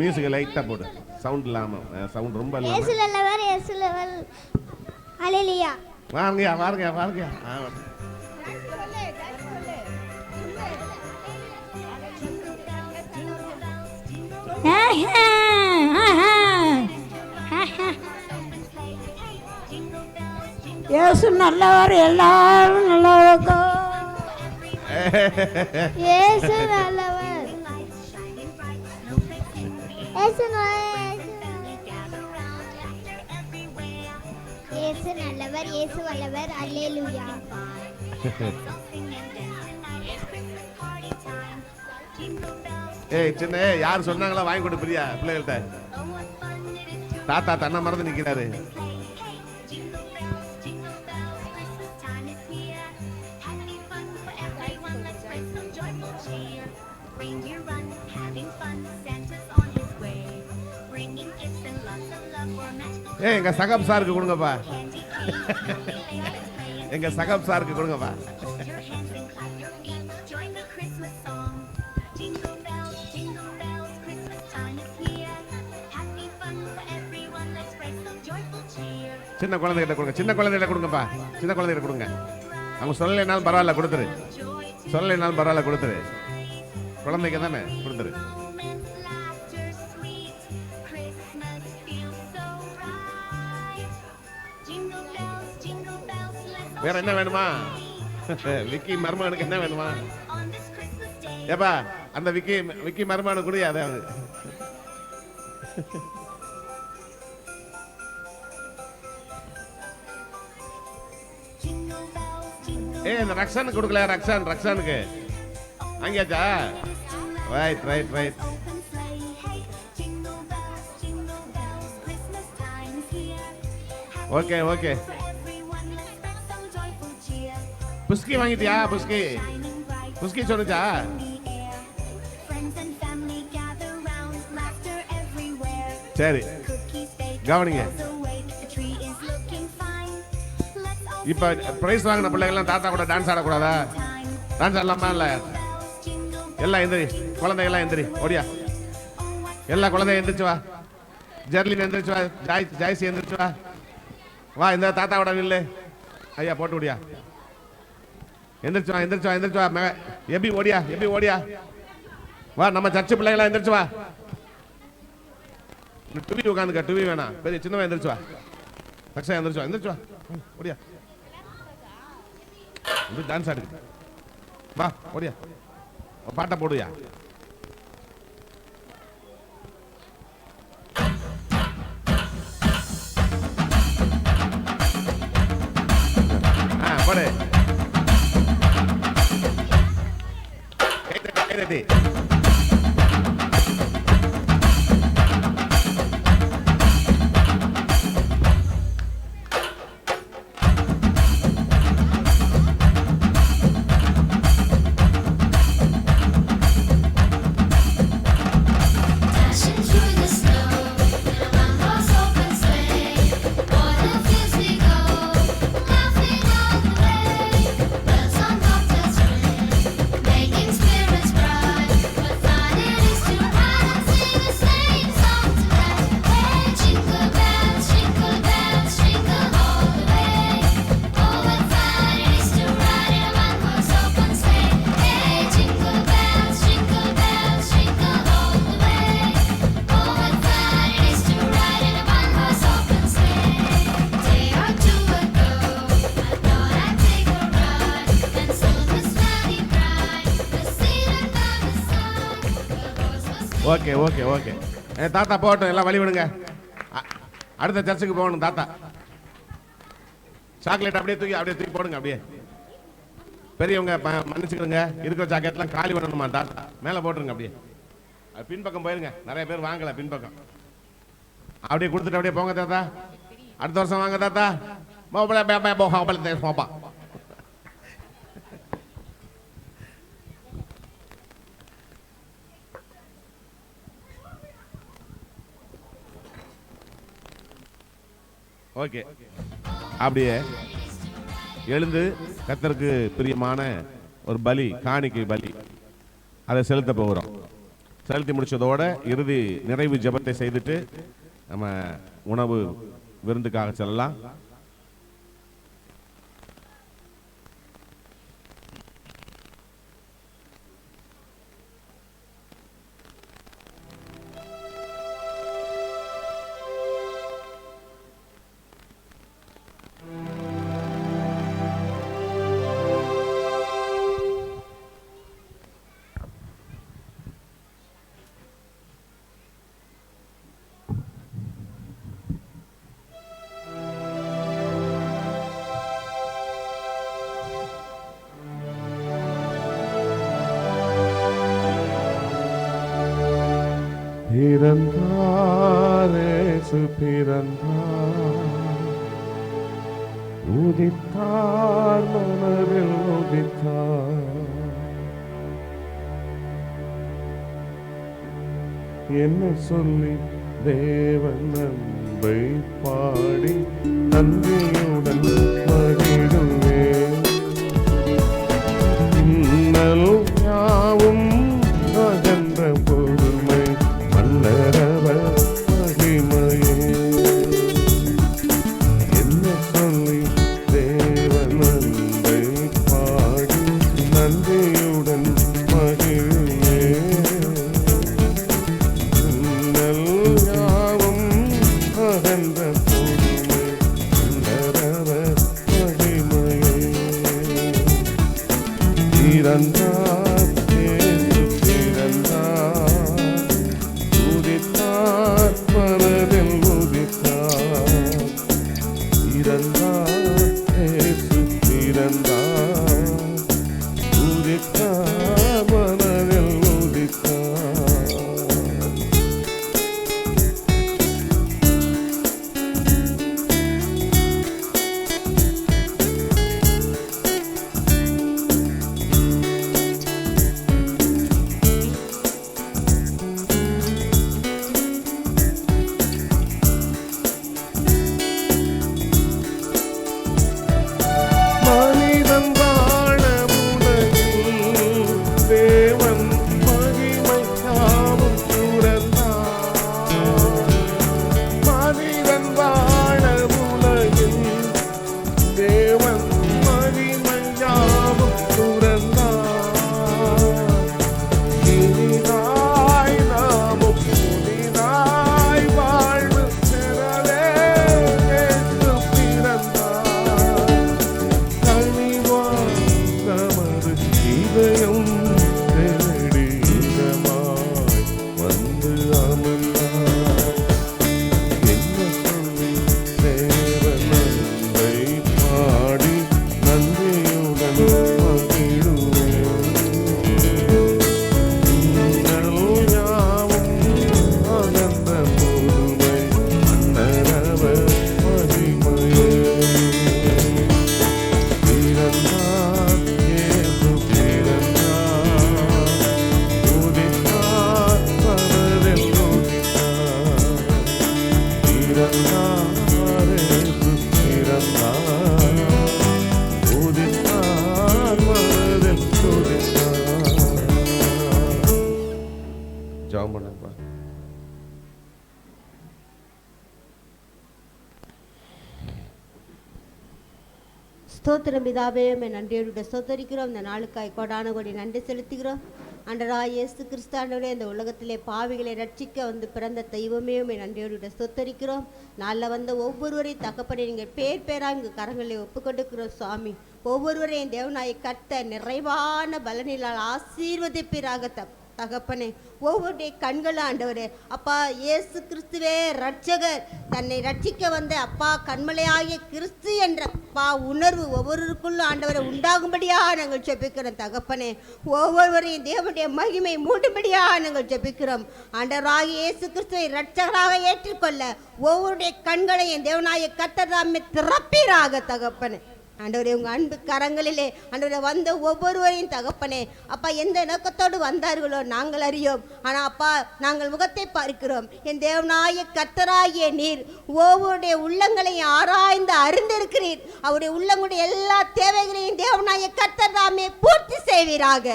மியூசிக் லைட்டா போடு, சவுண்ட் இல்லாம, சவுண்ட் ரொம்ப இல்லாம. இயேசு நல்லவர், இயேசு வல்லவர், அல்லேலூயா. வாருங்க. இயேசு நல்லவர், எல்லாரும் நல்லவங்க. இயேசு நல்லவர், இயேசு நல்லவர், இயேசு வல்லவர், அல்லேலூயா. ஏய் சின்ன யார் சொன்னாங்களா வாங்கி கொடு பிரியா பிள்ளைகள்கிட்ட. தாத்தா தன்னை மறந்து நிக்கிறாரு. ஏய் எங்க சகப் சாருக்கு கொடுங்கப்பா. எங்க சகப் சாருக்கு கொடுங்கப்பா. சின்ன குழந்தைகிட்ட கொடுங்க, சின்ன குழந்தைகிட்ட கொடுங்கப்பா, சின்ன குழந்தைகிட்ட கொடுங்க. அவங்க சொல்லலைனாலும் பரவாயில்ல கொடுத்துரு, சொல்லலைனாலும் பரவாயில்ல கொடுத்துரு, குழந்தைக்கு தானே கொடுத்துரு. வேற என்ன வேணுமா? விக்கி மருமகனுக்கு என்ன வேணுமா? ஏப்பா அந்த விக்கி மருமகனுக்கு கூட அதாவது இந்த ரக்ஷானுக்கு கொடுக்கல, ரக்ஷானுக்கு அங்கேயாச்சா? Right right right. Okay okay. புஸ்கி வாங்கிட்டியா? புஸ்கி சொன்னுச்சா? சரி கவனிங்க. இப்ப பிரைஸ் வாங்கின பிள்ளைகள்லாம் தாத்தா கூட டான்ஸ் ஆடக்கூடாதா? டான்ஸ் ஆடலாமா? இல்ல எல்லாம் எந்திரி, குழந்தைகள்லாம் எந்திரி, ஓடியா. எல்லா குழந்தைய எந்திரிச்சு வா. ஜெர்லின் எந்திரிச்சு வா, ஜாய்சி எந்திரிச்சு வா. வா இந்த தாத்தாவோட நில்லு. ஐயா போட்டு ஓடியா. எந்திரிச்சு வா, எந்திரிச்சு வா, எந்திரிச்சு வா. எபி ஓடியா, எபி ஓடியா. வா நம்ம சர்ச்சு பிள்ளைகளாம் எந்திரிச்சு வா. டுவி உட்காந்துக்க, டுவி வேணாம், பெரிய சின்னவன் எந்திரிச்சு வா. ரக்ஷா எந்திரிச்சு வா, எந்திரிச்சு வா, ஓடியா. டான்ஸ் ஆடு, வா ஓடியா. பாட்டை போடுயா. போடு. கைதட்டி ஓகே ஓகே ஓகே. தாத்தா போகட்டும், எல்லாம் வழி விடுங்க. அடுத்த சர்ச்சுக்கு போகணும் தாத்தா. சாக்லேட் அப்படியே தூக்கி போடுங்க. அப்படியே பெரியவங்க மன்னிச்சுக்கிறங்க, இருக்கிற சாக்லேட்லாம் காலி பண்ணணுமா தாத்தா, மேலே போட்டுருங்க. அப்படியே பின்பக்கம் போயிருங்க, நிறைய பேர் வாங்கல பின்பக்கம். அப்படியே கொடுத்துட்டு அப்படியே போங்க தாத்தா. அடுத்த வருஷம் வாங்க தாத்தா. போப்பா. ஓகே அப்படியே எழுந்து கர்த்தருக்கு பிரியமான ஒரு பலி, காணிக்கை பலி, அதை செலுத்த போகிறோம். செலுத்தி முடிச்சதோட இறுதி நிறைவு ஜெபத்தை செய்துட்டு நம்ம உணவு விருந்துக்காக செல்லலாம். பிறந்தார், இயேசு பிறந்தார், உதித்தார், மனதில் உதித்தார். என்ன சொல்லி தேவன் அன்பை பாடி நன்றியுடன் மகிழுவேன். இன்னல் யாவும் அகன்ற பொறுமை மன்னரவர் மகிமையே. என்ன சொல்லி தேவன் அன்பை பாடி நன்றியுடன் மகிழுவேன். இன்னல் யாவும் அகன்ற பொறுமை மன்னரவர் மகிமையே. பிறந்தார், இயேசு பிறந்தார், உதித்தார், மனதில் உதித்தார். பிறந்தார், இயேசு பிறந்தார், உதித்தார், மனதில் உதித்தார். மனிதன் வாழ உலகில் தேவன் மகிமைக்காவும் துறந்தார். மனிதன் வாழ உலகில் தேவன் மகிமையாவும் துறந்தார். இனிதாய் நாமும் புதிதாய் வாழ்வு பெறவே இயேசு பிறந்தார். கனிவாய் தமது இதயம் தேடி இதமாய் வந்து அமர்ந்தார். என்ன சொல்லி தேவன் அன்பை பாடி நன்றியுடன் மகிழுவேன். இன்னல் யாவும் அகன்ற பொறுமை மன்னரவர் மகிமையே. பிறந்தார், இயேசு பிறந்தார், உதித்தார், மனதில் உதித்தார். பிறந்தார், இயேசு பிறந்தார், உதித்தார், மனதில் உதித்தார். ஜெபம் பண்ணுப்பா. ஸ்தோத்திரம் பிதாவே, நன்றியோடு ஸ்தோத்தரிக்கிறோம். இந்த நாளுக்காய் கோடான கோடி நன்றி செலுத்துகிறோம். ஆண்டவராய் இயேசு கிறிஸ்து ஆண்டவரே, இந்த உலகத்திலே பாவிகளை ரட்சிக்க வந்து பிறந்த தெய்வமே நன்றியோடு ஸ்தோத்தரிக்கிறோம். நாளில் வந்த ஒவ்வொருவரையும் தகப்பனே நீங்கள் பேர் பேராக இங்கு கரங்களை ஒப்புக்கொடுக்கிறோம் சுவாமி. ஒவ்வொருவரையும் தேவனாயை கட்ட நிறைவான பலனிலால் ஆசீர்வதிப்பீராக தகப்பனே. ஒவ்வொருடைய கண்களும் ஆண்டவரே அப்பா இயேசு கிறிஸ்துவே ரட்சகர், தன்னை ரட்சிக்க வந்த அப்பா கண்மலையாகிய கிறிஸ்து என்ற அப்பா உணர்வு ஒவ்வொருவருக்குள்ளும் ஆண்டவரை உண்டாகும்படியாக நாங்கள் ஜெபிக்கிறோம் தகப்பனே. ஒவ்வொருவரையும் தேவனுடைய மகிமை மூடும்படியாக நாங்கள் ஜெபிக்கிறோம். ஆண்டவராகிய இயேசு கிறிஸ்துவை ரட்சகராக ஏற்றுக்கொள்ள ஒவ்வொருடைய கண்களையும் தேவனாய கர்த்தர் தாமே திறப்பீராக தகப்பனே. ஆண்டவரே உங்கள் அன்பு கரங்களிலே ஆண்டவரே வந்த ஒவ்வொருவரையும் தகப்பனே அப்பா எந்த நோக்கத்தோடு வந்தார்களோ நாங்கள் அறியோம். ஆனால் அப்பா நாங்கள் முகத்தை பார்க்கிறோம். என் தேவனாய கர்த்தராகிய நீர் ஒவ்வொருடைய உள்ளங்களையும் ஆராய்ந்து அறிந்திருக்கிறீர். அவருடைய உள்ளங்களுடைய எல்லா தேவைகளையும் தேவனாய கர்த்தர் தாமே பூர்த்தி செய்வீராக.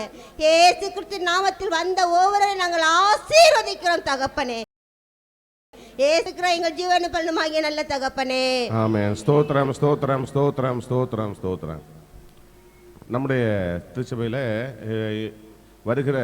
இயேசு கிறிஸ்து நாமத்தில் வந்த ஒவ்வொருவரையும் நாங்கள் ஆசீர்வதிக்கிறோம் தகப்பனே. எங்கள் ஜீவன பலனுமாகிய நல்ல தகப்பனே. ஆமென். ஸ்தோத்திரம் ஸ்தோத்திரம் ஸ்தோத்திரம் ஸ்தோத்திரம் ஸ்தோத்திரம். நம்முடைய திருச்சபையில் வருகிற